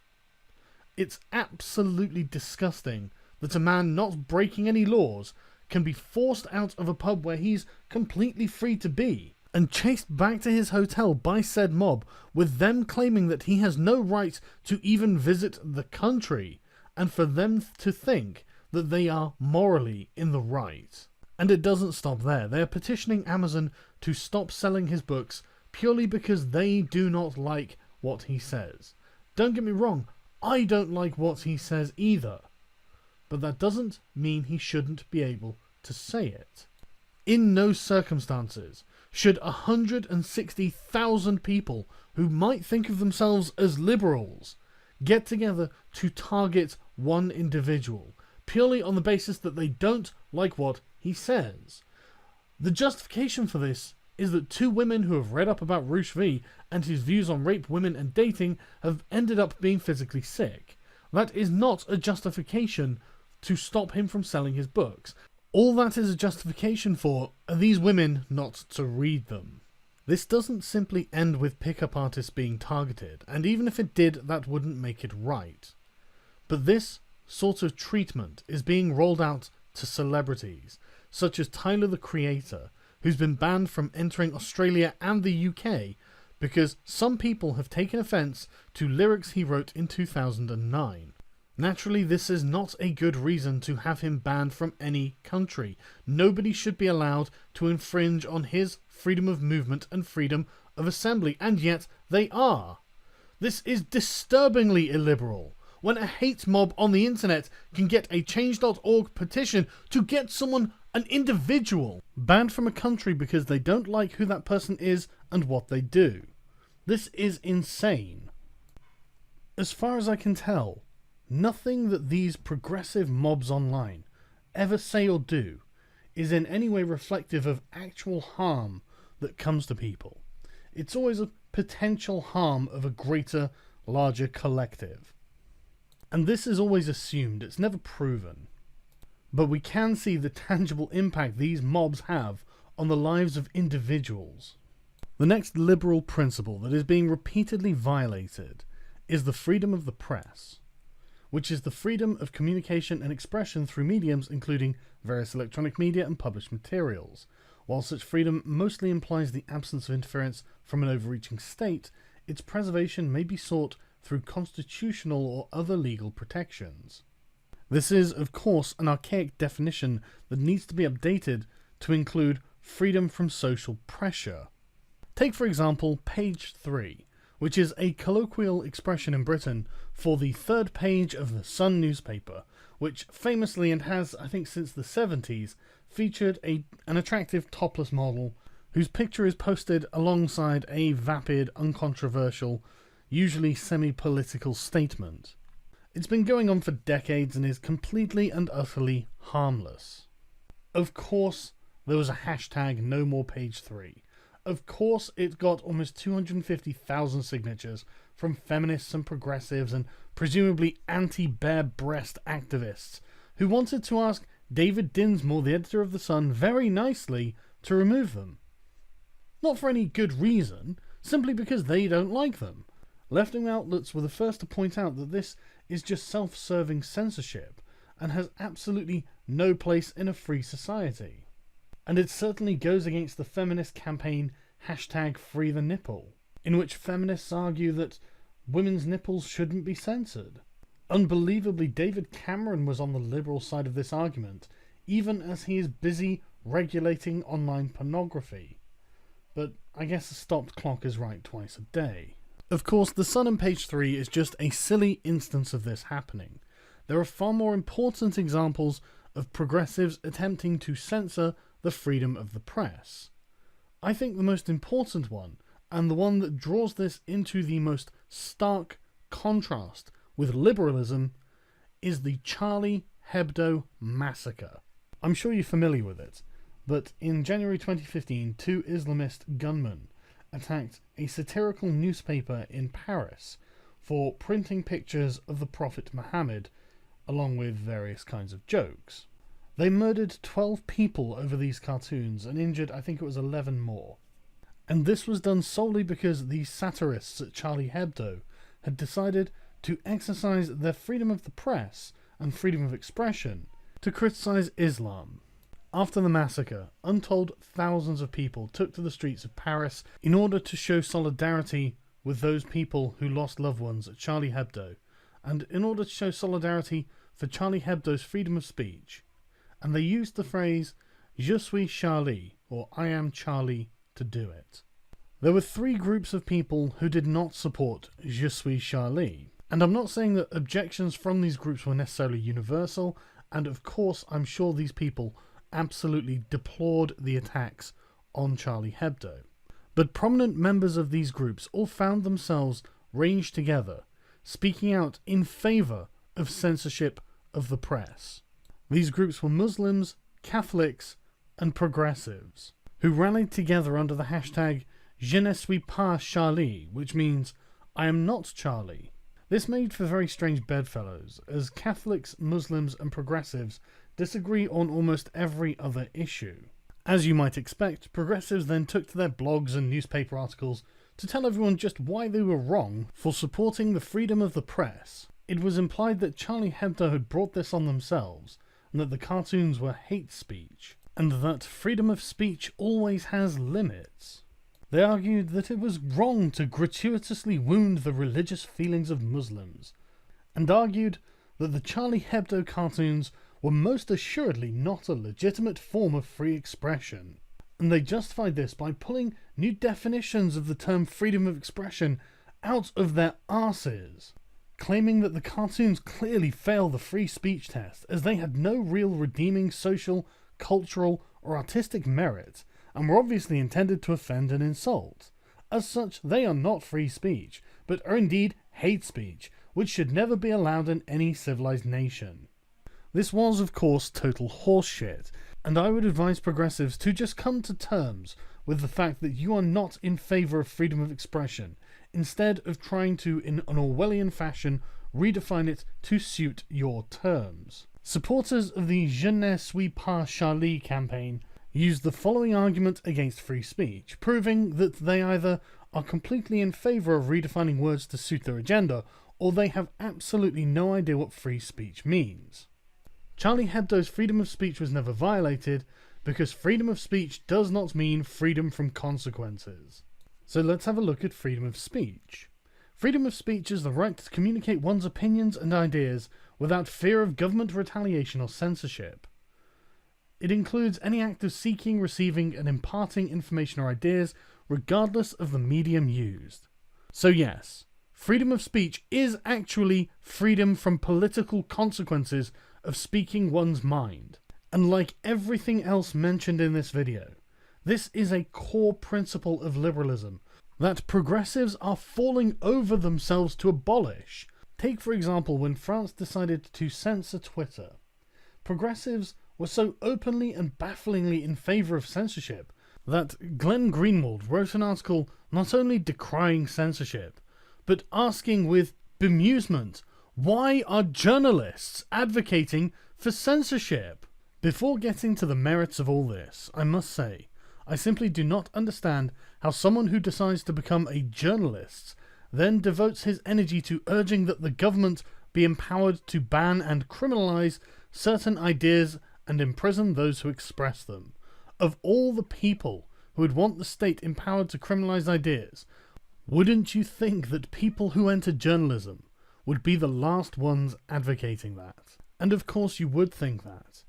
It's absolutely disgusting that a man not breaking any laws can be forced out of a pub where he's completely free to be and chased back to his hotel by said mob, with them claiming that he has no right to even visit the country, and for them to think that they are morally in the right. And it doesn't stop there. They are petitioning Amazon to stop selling his books purely because they do not like what he says. Don't get me wrong, I don't like what he says either, but that doesn't mean he shouldn't be able to say it. In no circumstances should 160,000 people who might think of themselves as liberals get together to target one individual purely on the basis that they don't like what he says. The justification for this is that two women who have read up about Roosh V and his views on rape, women and dating have ended up being physically sick. That is not a justification to stop him from selling his books. All that is a justification for are these women not to read them. This doesn't simply end with pickup artists being targeted, and even if it did, that wouldn't make it right. But this sort of treatment is being rolled out to celebrities, such as Tyler the Creator, who's been banned from entering Australia and the UK because some people have taken offence to lyrics he wrote in 2009. Naturally, this is not a good reason to have him banned from any country. Nobody should be allowed to infringe on his freedom of movement and freedom of assembly, and yet they are. This is disturbingly illiberal. When a hate mob on the internet can get a change.org petition to get someone, an individual, banned from a country because they don't like who that person is and what they do. This is insane. As far as I can tell, nothing that these progressive mobs online ever say or do is in any way reflective of actual harm that comes to people. It's always a potential harm of a greater, larger collective. And this is always assumed, it's never proven. But we can see the tangible impact these mobs have on the lives of individuals. The next liberal principle that is being repeatedly violated is the freedom of the press, which is the freedom of communication and expression through mediums including various electronic media and published materials. While such freedom mostly implies the absence of interference from an overreaching state, its preservation may be sought through constitutional or other legal protections. This is, of course, an archaic definition that needs to be updated to include freedom from social pressure. Take, for example, page 3, which is a colloquial expression in Britain for the third page of the Sun newspaper, which famously, and has, I think since the 70s, featured an attractive topless model whose picture is posted alongside a vapid, uncontroversial, usually semi-political statement. It's been going on for decades and is completely and utterly harmless. Of course, there was a hashtag no more page 3. Of course, it got almost 250,000 signatures from feminists and progressives and presumably anti-bare breast activists who wanted to ask David Dinsmore, the editor of The Sun, very nicely to remove them. Not for any good reason, simply because they don't like them. Left-wing outlets were the first to point out that this is just self-serving censorship and has absolutely no place in a free society. And it certainly goes against the feminist campaign #FreeTheNipple, in which feminists argue that women's nipples shouldn't be censored. Unbelievably, David Cameron was on the liberal side of this argument, even as he is busy regulating online pornography. But I guess a stopped clock is right twice a day. Of course, the Sun on page 3 is just a silly instance of this happening. There are far more important examples of progressives attempting to censor the freedom of the press. I think the most important one, and the one that draws this into the most stark contrast with liberalism, is the Charlie Hebdo massacre. I'm sure you're familiar with it, but in January 2015, 2 Islamist gunmen attacked a satirical newspaper in Paris for printing pictures of the Prophet Muhammad along with various kinds of jokes. They murdered 12 people over these cartoons and injured, I think it was 11 more. And this was done solely because these satirists at Charlie Hebdo had decided to exercise their freedom of the press and freedom of expression to criticize Islam. After the massacre, untold thousands of people took to the streets of Paris in order to show solidarity with those people who lost loved ones at Charlie Hebdo, and in order to show solidarity for Charlie Hebdo's freedom of speech. And they used the phrase, "Je suis Charlie," or "I am Charlie," to do it. There were 3 groups of people who did not support "Je suis Charlie," and I'm not saying that objections from these groups were necessarily universal, and of course I'm sure these people absolutely deplored the attacks on Charlie Hebdo. But prominent members of these groups all found themselves ranged together, speaking out in favour of censorship of the press. These groups were Muslims, Catholics, and progressives, who rallied together under the hashtag Je ne suis pas Charlie, which means I am not Charlie. This made for very strange bedfellows, as Catholics, Muslims, and progressives disagree on almost every other issue. As you might expect, progressives then took to their blogs and newspaper articles to tell everyone just why they were wrong for supporting the freedom of the press. It was implied that Charlie Hebdo had brought this on themselves, and that the cartoons were hate speech, and that freedom of speech always has limits. They argued that it was wrong to gratuitously wound the religious feelings of Muslims, and argued that the Charlie Hebdo cartoons were most assuredly not a legitimate form of free expression. And they justified this by pulling new definitions of the term freedom of expression out of their arses, claiming that the cartoons clearly fail the free speech test as they had no real redeeming social, cultural, or artistic merit, and were obviously intended to offend and insult. As such, they are not free speech, but are indeed hate speech, which should never be allowed in any civilized nation. This was, of course, total horseshit, and I would advise progressives to just come to terms with the fact that you are not in favour of freedom of expression, instead of trying to, in an Orwellian fashion, redefine it to suit your terms. Supporters of the Je ne suis pas Charlie campaign used the following argument against free speech, proving that they either are completely in favour of redefining words to suit their agenda, or they have absolutely no idea what free speech means. Charlie Hebdo's freedom of speech was never violated because freedom of speech does not mean freedom from consequences. So let's have a look at freedom of speech. Freedom of speech is the right to communicate one's opinions and ideas without fear of government retaliation or censorship. It includes any act of seeking, receiving, and imparting information or ideas regardless of the medium used. So yes, freedom of speech is actually freedom from political consequences of speaking one's mind. And like everything else mentioned in this video, this is a core principle of liberalism that progressives are falling over themselves to abolish. Take, for example, when France decided to censor Twitter. Progressives were so openly and bafflingly in favour of censorship that Glenn Greenwald wrote an article not only decrying censorship, but asking with bemusement, why are journalists advocating for censorship? Before getting to the merits of all this, I must say, I simply do not understand how someone who decides to become a journalist then devotes his energy to urging that the government be empowered to ban and criminalise certain ideas and imprison those who express them. Of all the people who would want the state empowered to criminalise ideas, wouldn't you think that people who enter journalism would be the last ones advocating that? And of course you would think that.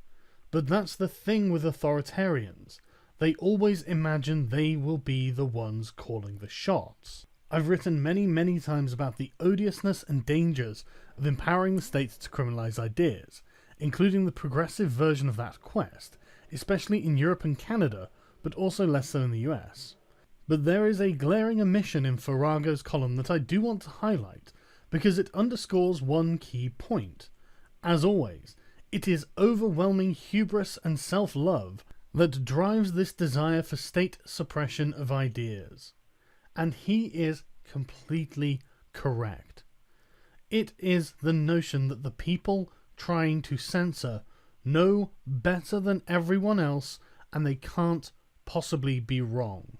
But that's the thing with authoritarians. They always imagine they will be the ones calling the shots. I've written many times about the odiousness and dangers of empowering the state to criminalize ideas, including the progressive version of that quest, especially in Europe and Canada, but also less so in the US. But there is a glaring omission in Farago's column that I do want to highlight, because it underscores one key point. As always, it is overwhelming hubris and self-love that drives this desire for state suppression of ideas. And he is completely correct. It is the notion that the people trying to censor know better than everyone else and they can't possibly be wrong.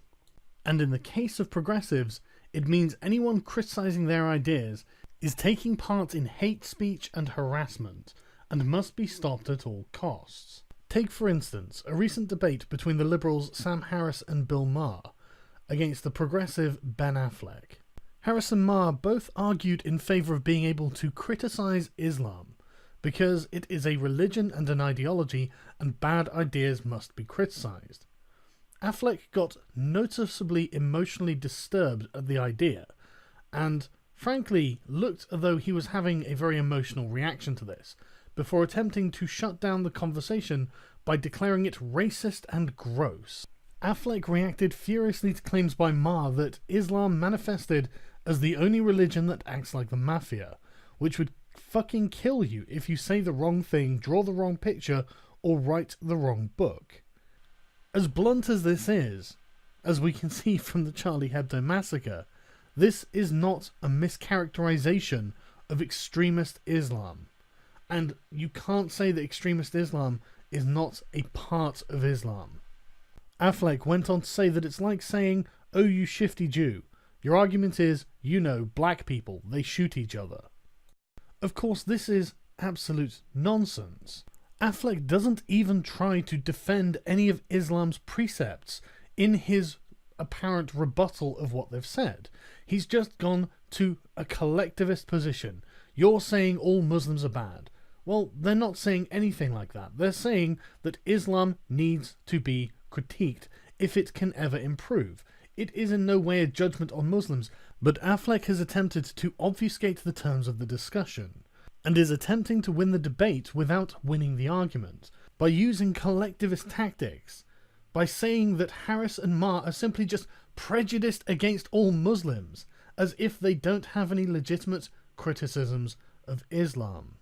And in the case of progressives, it means anyone criticizing their ideas is taking part in hate speech and harassment and must be stopped at all costs. Take, for instance, a recent debate between the Liberals Sam Harris and Bill Maher against the progressive Ben Affleck. Harris and Maher both argued in favour of being able to criticise Islam because it is a religion and an ideology and bad ideas must be criticised. Affleck got noticeably emotionally disturbed at the idea and frankly looked as though he was having a very emotional reaction to this, before attempting to shut down the conversation by declaring it racist and gross. Affleck reacted furiously to claims by Maher that Islam manifested as the only religion that acts like the mafia, which would fucking kill you if you say the wrong thing, draw the wrong picture, or write the wrong book. As blunt as this is, as we can see from the Charlie Hebdo massacre, this is not a mischaracterization of extremist Islam. And you can't say that extremist Islam is not a part of Islam. Affleck went on to say that it's like saying, "Oh, you shifty Jew. Your argument is, you know, black people, they shoot each other." Of course, this is absolute nonsense. Affleck doesn't even try to defend any of Islam's precepts in his apparent rebuttal of what they've said. He's just gone to a collectivist position. You're saying all Muslims are bad. Well, they're not saying anything like that. They're saying that Islam needs to be critiqued if it can ever improve. It is in no way a judgment on Muslims, but Affleck has attempted to obfuscate the terms of the discussion, and is attempting to win the debate without winning the argument, by using collectivist tactics, by saying that Harris and Maher are simply just prejudiced against all Muslims, as if they don't have any legitimate criticisms of Islam.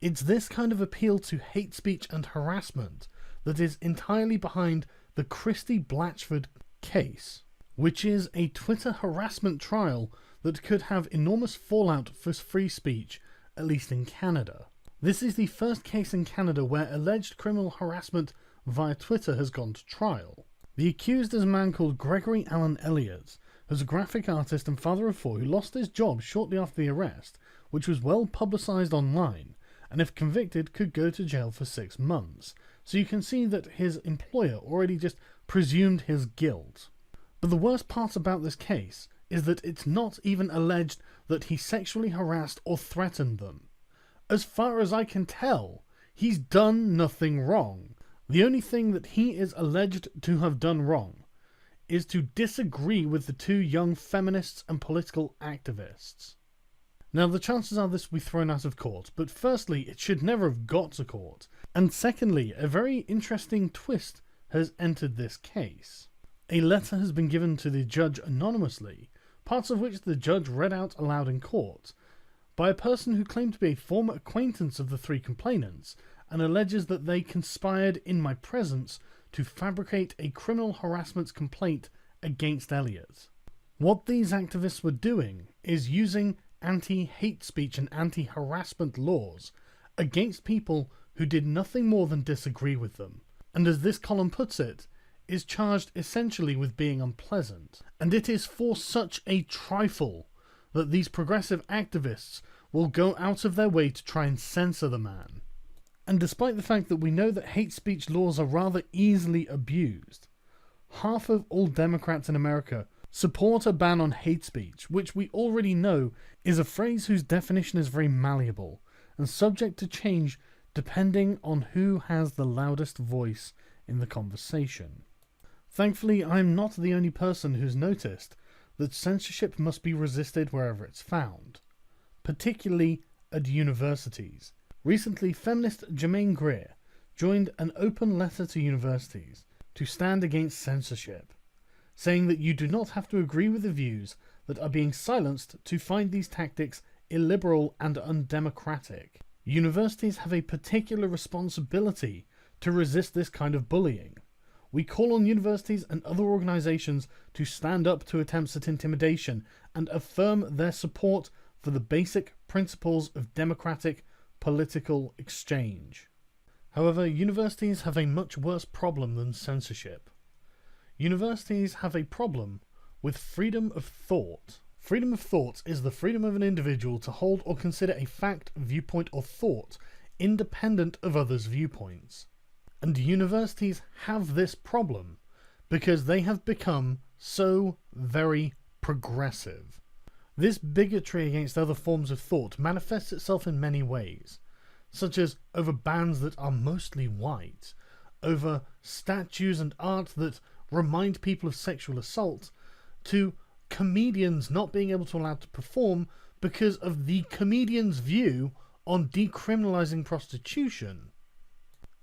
It's this kind of appeal to hate speech and harassment that is entirely behind the Christy Blatchford case, which is a Twitter harassment trial that could have enormous fallout for free speech, at least in Canada. This is the first case in Canada where alleged criminal harassment via Twitter has gone to trial. The accused is a man called Gregory Allen Elliott, who's a graphic artist and father of four who lost his job shortly after the arrest, which was well publicised online, and if convicted could go to jail for 6 months. So you can see that his employer already just presumed his guilt. But the worst part about this case is that it's not even alleged that he sexually harassed or threatened them. As far as I can tell, he's done nothing wrong. The only thing that he is alleged to have done wrong is to disagree with the two young feminists and political activists. Now, the chances are this will be thrown out of court, but firstly, it should never have got to court, and secondly, a very interesting twist has entered this case. A letter has been given to the judge anonymously, parts of which the judge read out aloud in court, by a person who claimed to be a former acquaintance of the three complainants, and alleges that they conspired in my presence to fabricate a criminal harassment complaint against Elliott. What these activists were doing is using anti-hate speech and anti-harassment laws against people who did nothing more than disagree with them, and as this column puts it, is charged essentially with being unpleasant. And it is for such a trifle that these progressive activists will go out of their way to try and censor the man. And despite the fact that we know that hate speech laws are rather easily abused, half of all Democrats in America support a ban on hate speech, which we already know is a phrase whose definition is very malleable and subject to change depending on who has the loudest voice in the conversation. Thankfully, I'm not the only person who's noticed that censorship must be resisted wherever it's found, particularly at universities. Recently, feminist Germaine Greer joined an open letter to universities to stand against censorship, saying that you do not have to agree with the views that are being silenced to find these tactics illiberal and undemocratic. Universities have a particular responsibility to resist this kind of bullying. We call on universities and other organizations to stand up to attempts at intimidation and affirm their support for the basic principles of democratic political exchange. However, universities have a much worse problem than censorship. Universities have a problem with freedom of thought. Freedom of thought is the freedom of an individual to hold or consider a fact, viewpoint, or thought independent of others' viewpoints. And universities have this problem because they have become so very progressive. This bigotry against other forms of thought manifests itself in many ways, such as over bands that are mostly white, over statues and art that remind people of sexual assault, to comedians not being able to allow to perform because of the comedian's view on decriminalizing prostitution,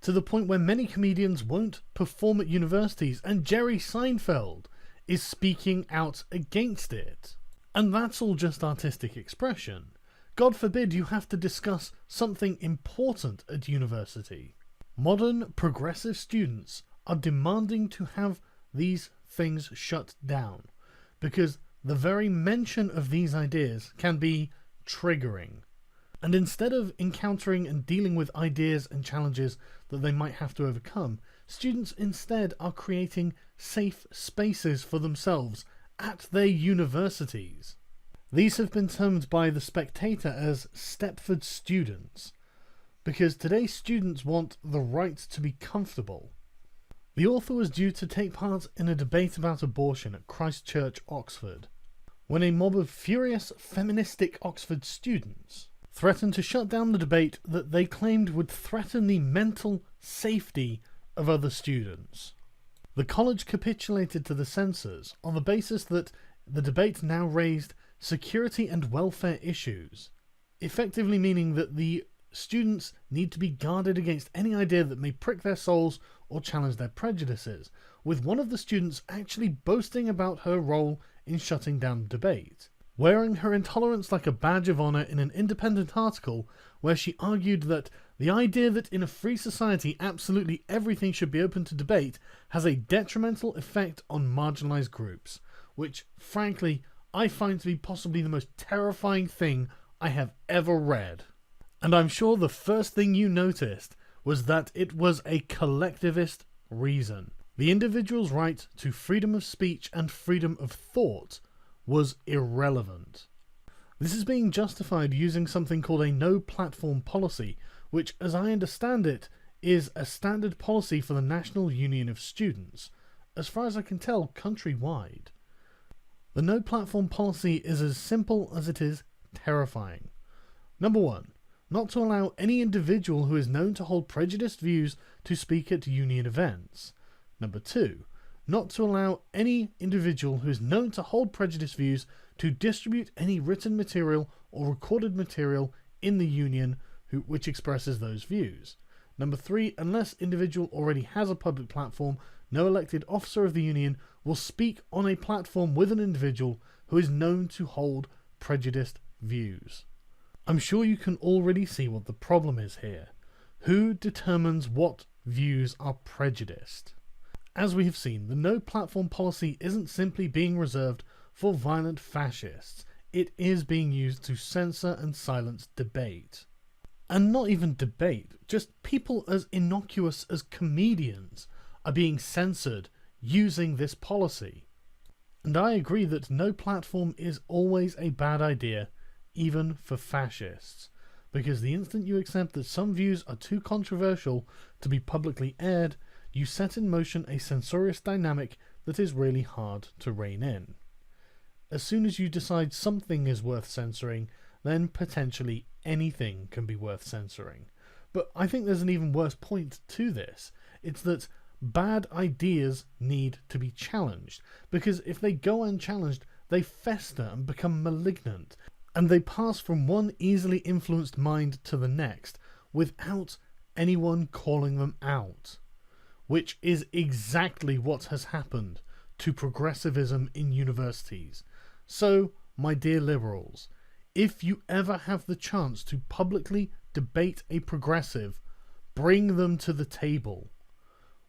to the point where many comedians won't perform at universities, and Jerry Seinfeld is speaking out against it. And that's all just artistic expression. God forbid you have to discuss something important at university. Modern progressive students are demanding to have these things shut down, because the very mention of these ideas can be triggering. And instead of encountering and dealing with ideas and challenges that they might have to overcome, students instead are creating safe spaces for themselves at their universities. These have been termed by The Spectator as Stepford students, because today's students want the right to be comfortable. The author was due to take part in a debate about abortion at Christ Church, Oxford, when a mob of furious feministic Oxford students threatened to shut down the debate that they claimed would threaten the mental safety of other students. The college capitulated to the censors on the basis that the debate now raised security and welfare issues, effectively meaning that the students need to be guarded against any idea that may prick their souls or challenge their prejudices, with one of the students actually boasting about her role in shutting down the debate, wearing her intolerance like a badge of honour in an independent article where she argued that the idea that in a free society absolutely everything should be open to debate has a detrimental effect on marginalised groups, which, frankly, I find to be possibly the most terrifying thing I have ever read. And I'm sure the first thing you noticed was that it was a collectivist reason. The individual's right to freedom of speech and freedom of thought was irrelevant. This is being justified using something called a no-platform policy, which, as I understand it, is a standard policy for the National Union of Students, as far as I can tell, countrywide. The no-platform policy is as simple as it is terrifying. Number 1. Not to allow any individual who is known to hold prejudiced views to speak at union events. Number 2. Not to allow any individual who is known to hold prejudiced views to distribute any written material or recorded material in the union which expresses those views. Number 3. Unless individual already has a public platform, no elected officer of the union will speak on a platform with an individual who is known to hold prejudiced views. I'm sure you can already see what the problem is here. Who determines what views are prejudiced? As we have seen, the no-platform policy isn't simply being reserved for violent fascists. It is being used to censor and silence debate. And not even debate, just people as innocuous as comedians are being censored using this policy. And I agree that no platform is always a bad idea, even for fascists, because the instant you accept that some views are too controversial to be publicly aired, you set in motion a censorious dynamic that is really hard to rein in. As soon as you decide something is worth censoring, then potentially anything can be worth censoring. But I think there's an even worse point to this. It's that bad ideas need to be challenged, because if they go unchallenged, they fester and become malignant, and they pass from one easily influenced mind to the next without anyone calling them out, which is exactly what has happened to progressivism in universities. So, my dear liberals, if you ever have the chance to publicly debate a progressive, bring them to the table.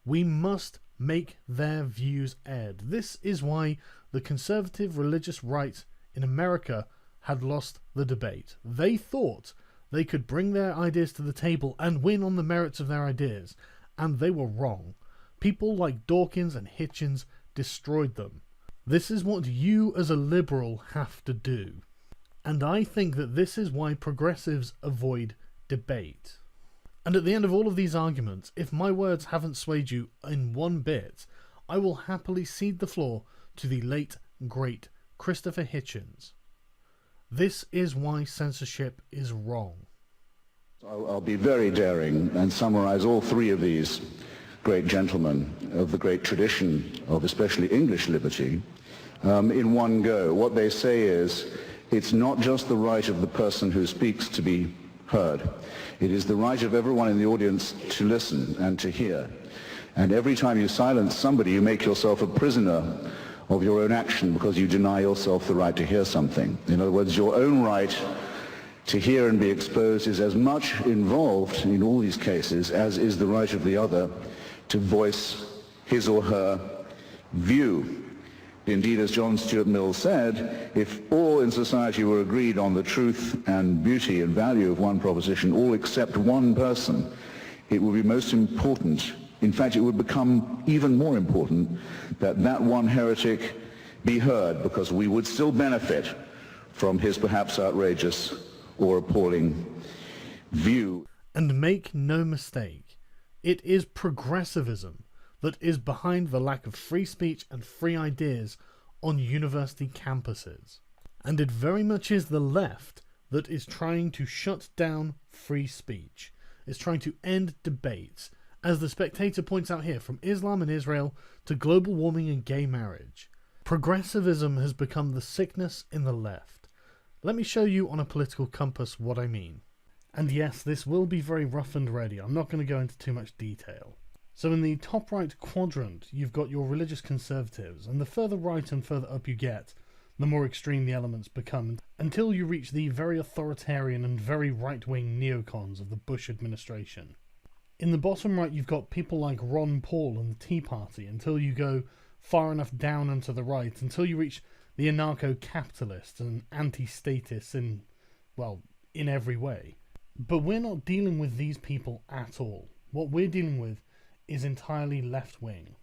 We must make their views aired. This is why the conservative religious right in America had lost the debate. They thought they could bring their ideas to the table and win on the merits of their ideas, and they were wrong. People like Dawkins and Hitchens destroyed them. This is what you as a liberal have to do. And I think that this is why progressives avoid debate. And at the end of all of these arguments, if my words haven't swayed you in one bit, I will happily cede the floor to the late, great Christopher Hitchens. This is why censorship is wrong. I'll be very daring and summarize all three of these great gentlemen of the great tradition of especially English liberty in one go. What they say is, it's not just the right of the person who speaks to be heard. It is the right of everyone in the audience to listen and to hear. And every time you silence somebody, you make yourself a prisoner of your own action because you deny yourself the right to hear something. In other words, your own right to hear and be exposed is as much involved in all these cases as is the right of the other to voice his or her view. Indeed, as John Stuart Mill said, if all in society were agreed on the truth and beauty and value of one proposition, all except one person, it would be most important, in fact it would become even more important, that that one heretic be heard, because we would still benefit from his perhaps outrageous or appalling view. And make no mistake, it is progressivism that is behind the lack of free speech and free ideas on university campuses. And it very much is the left that is trying to shut down free speech, is trying to end debates, as the Spectator points out here, from Islam and Israel to global warming and gay marriage. Progressivism has become the sickness in the left. Let me show you on a political compass what I mean. And yes, this will be very rough and ready. I'm not going to go into too much detail. So in the top right quadrant, you've got your religious conservatives, and the further right and further up you get, the more extreme the elements become, until you reach the very authoritarian and very right-wing neocons of the Bush administration. In the bottom right, you've got people like Ron Paul and the Tea Party, until you go far enough down and to the right, until you reach the anarcho-capitalists and anti-statists in, well, in every way. But we're not dealing with these people at all. What we're dealing with is entirely left-wing.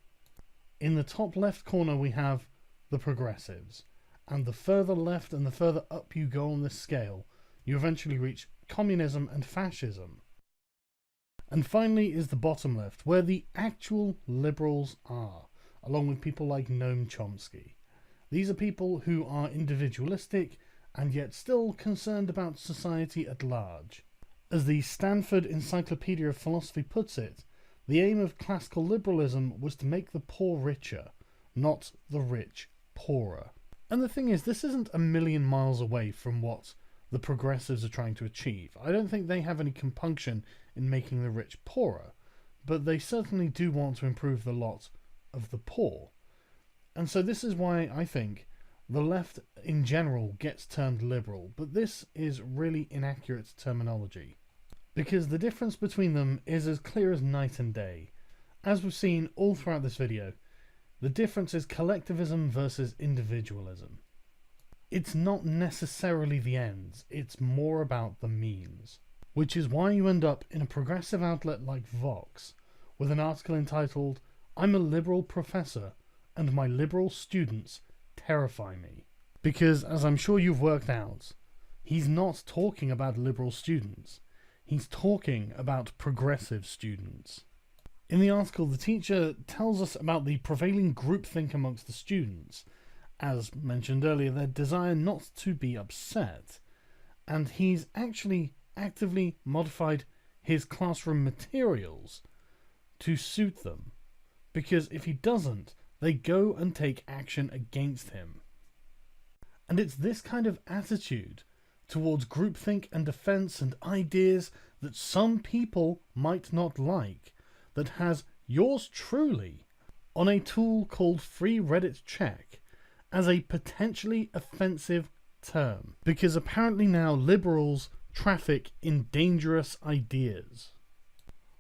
In the top left corner we have the progressives, and the further left and the further up you go on this scale, you eventually reach communism and fascism. And finally is the bottom left, where the actual liberals are, along with people like Noam Chomsky. These are people who are individualistic and yet still concerned about society at large. As the Stanford Encyclopedia of Philosophy puts it, the aim of classical liberalism was to make the poor richer, not the rich poorer. And the thing is, this isn't a million miles away from what the progressives are trying to achieve. I don't think they have any compunction in making the rich poorer, but they certainly do want to improve the lot of the poor. And so this is why I think the left in general gets termed liberal, but this is really inaccurate terminology, because the difference between them is as clear as night and day. As we've seen all throughout this video, the difference is collectivism versus individualism. It's not necessarily the ends, it's more about the means. Which is why you end up in a progressive outlet like Vox, with an article entitled, "I'm a liberal professor, and my liberal students terrify me." Because, as I'm sure you've worked out, he's not talking about liberal students. He's talking about progressive students. In the article, the teacher tells us about the prevailing groupthink amongst the students, as mentioned earlier, their desire not to be upset, and he's actually actively modified his classroom materials to suit them, because if he doesn't, they go and take action against him. And it's this kind of attitude towards groupthink and defense and ideas that some people might not like that has yours truly on a tool called Free Reddit Check as a potentially offensive term, because apparently now liberals traffic in dangerous ideas.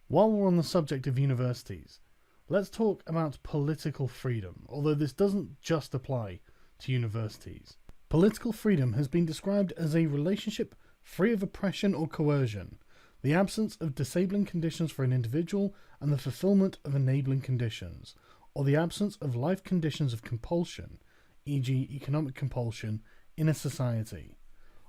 While we're on the subject of universities, let's talk about political freedom, although this doesn't just apply to universities. Political freedom has been described as a relationship free of oppression or coercion, the absence of disabling conditions for an individual and the fulfillment of enabling conditions, or the absence of life conditions of compulsion, e.g. economic compulsion, in a society.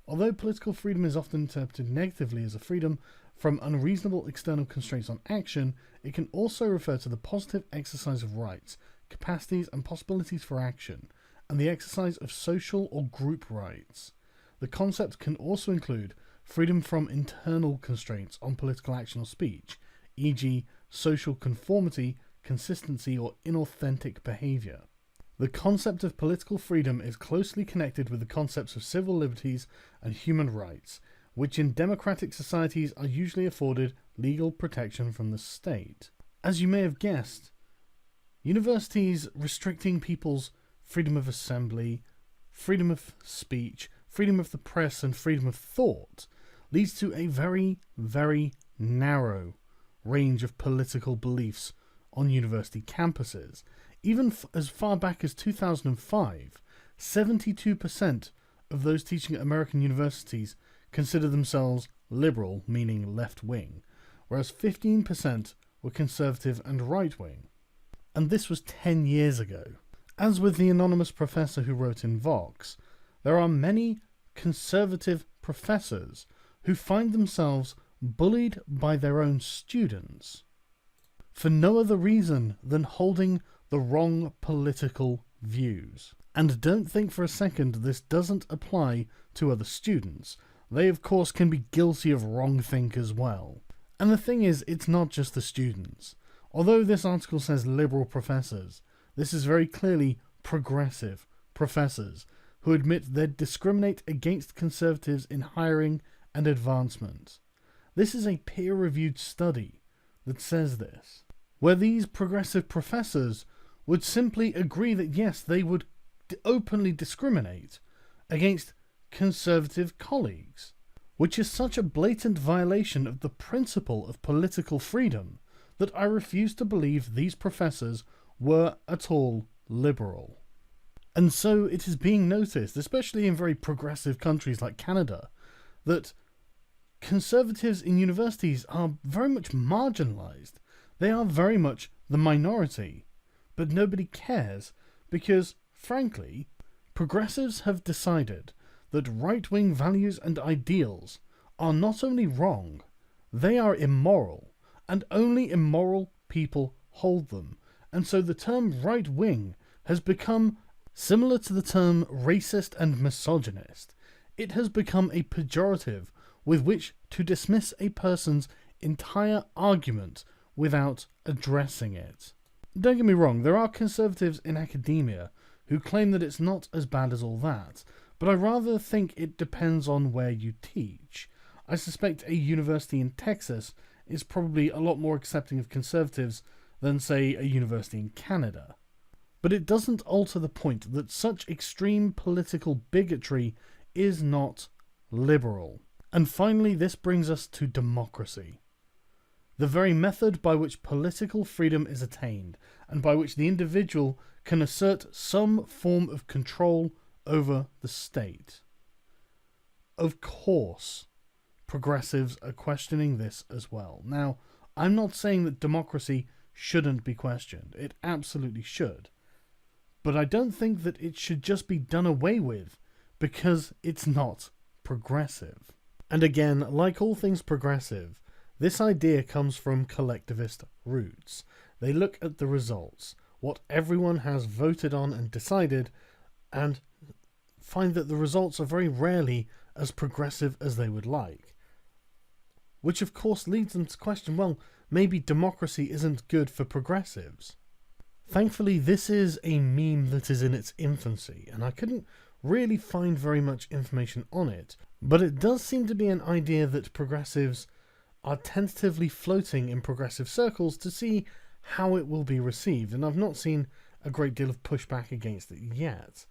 Although political freedom is often interpreted negatively as a freedom from unreasonable external constraints on action, it can also refer to the positive exercise of rights, capacities and possibilities for action, and the exercise of social or group rights. The concept can also include freedom from internal constraints on political action or speech, e.g. social conformity, consistency or inauthentic behaviour. The concept of political freedom is closely connected with the concepts of civil liberties and human rights, which in democratic societies are usually afforded legal protection from the state. As you may have guessed, universities restricting people's freedom of assembly, freedom of speech, freedom of the press and freedom of thought leads to a very, very narrow range of political beliefs on university campuses. Even as far back as 2005, 72% of those teaching at American universities consider themselves liberal, meaning left-wing, whereas 15% were conservative and right-wing. And this was 10 years ago. As with the anonymous professor who wrote in Vox, there are many conservative professors who find themselves bullied by their own students for no other reason than holding the wrong political views. And don't think for a second this doesn't apply to other students. They of course can be guilty of wrongthink as well. And the thing is, it's not just the students. Although this article says liberal professors, this is very clearly progressive professors who admit they discriminate against conservatives in hiring and advancement. This is a peer-reviewed study that says this, where these progressive professors would simply agree that yes, they would openly discriminate against conservative colleagues, which is such a blatant violation of the principle of political freedom that I refuse to believe these professors were at all liberal. And so it is being noticed, especially in very progressive countries like Canada, that conservatives in universities are very much marginalised. They are very much the minority, but nobody cares because, frankly, progressives have decided that right-wing values and ideals are not only wrong, they are immoral, and only immoral people hold them. And so the term right-wing has become similar to the term racist and misogynist. It has become a pejorative with which to dismiss a person's entire argument without addressing it. Don't get me wrong, there are conservatives in academia who claim that it's not as bad as all that, but I rather think it depends on where you teach. I suspect a university in Texas is probably a lot more accepting of conservatives than, say, a university in Canada. But it doesn't alter the point that such extreme political bigotry is not liberal. And finally, this brings us to democracy. The very method by which political freedom is attained, and by which the individual can assert some form of control over the state. Of course, progressives are questioning this as well. Now, I'm not saying that democracy shouldn't be questioned. It absolutely should. But I don't think that it should just be done away with because it's not progressive. And again, like all things progressive, this idea comes from collectivist roots. They look at the results, what everyone has voted on and decided, and find that the results are very rarely as progressive as they would like. Which of course leads them to question, well, maybe democracy isn't good for progressives. Thankfully, this is a meme that is in its infancy, and I couldn't really find very much information on it, but it does seem to be an idea that progressives are tentatively floating in progressive circles to see how it will be received, and I've not seen a great deal of pushback against it yet.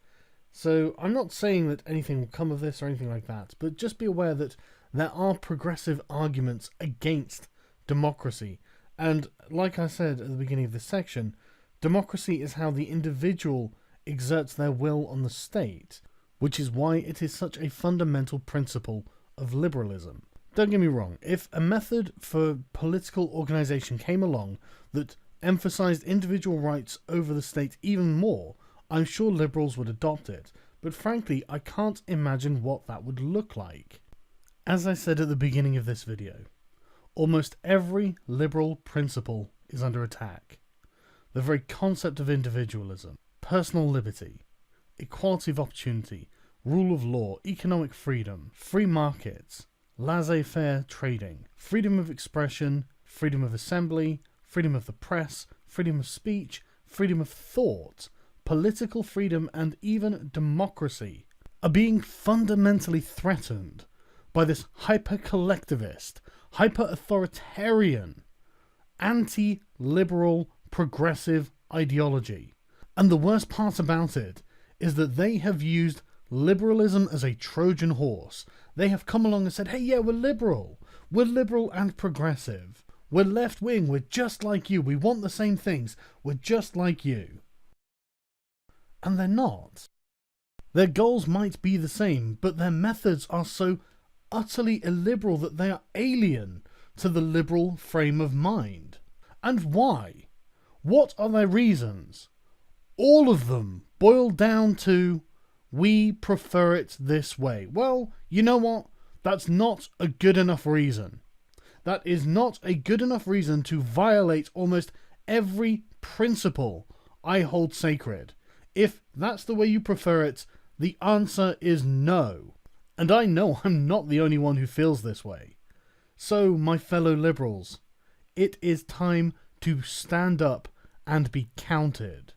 So I'm not saying that anything will come of this or anything like that, but just be aware that there are progressive arguments against democracy. And like I said at the beginning of this section, democracy is how the individual exerts their will on the state, which is why it is such a fundamental principle of liberalism. Don't get me wrong, if a method for political organisation came along that emphasised individual rights over the state even more, I'm sure liberals would adopt it, but frankly I can't imagine what that would look like. As I said at the beginning of this video, almost every liberal principle is under attack. The very concept of individualism, personal liberty, equality of opportunity, rule of law, economic freedom, free markets, laissez-faire trading, freedom of expression, freedom of assembly, freedom of the press, freedom of speech, freedom of thought, political freedom, and even democracy are being fundamentally threatened by this hyper-collectivist, hyper-authoritarian, anti-liberal, progressive ideology. And the worst part about it is that they have used liberalism as a Trojan horse. They have come along and said, hey, yeah, we're liberal and progressive. We're left-wing, we're just like you, we want the same things, we're just like you. And they're not. Their goals might be the same, but their methods are so utterly illiberal that they are alien to the liberal frame of mind. And why? What are their reasons? All of them boil down to, we prefer it this way. Well, you know what? That's not a good enough reason. That is not a good enough reason to violate almost every principle I hold sacred. If that's the way you prefer it, the answer is no. And I know I'm not the only one who feels this way. So, my fellow liberals, it is time to stand up and be counted.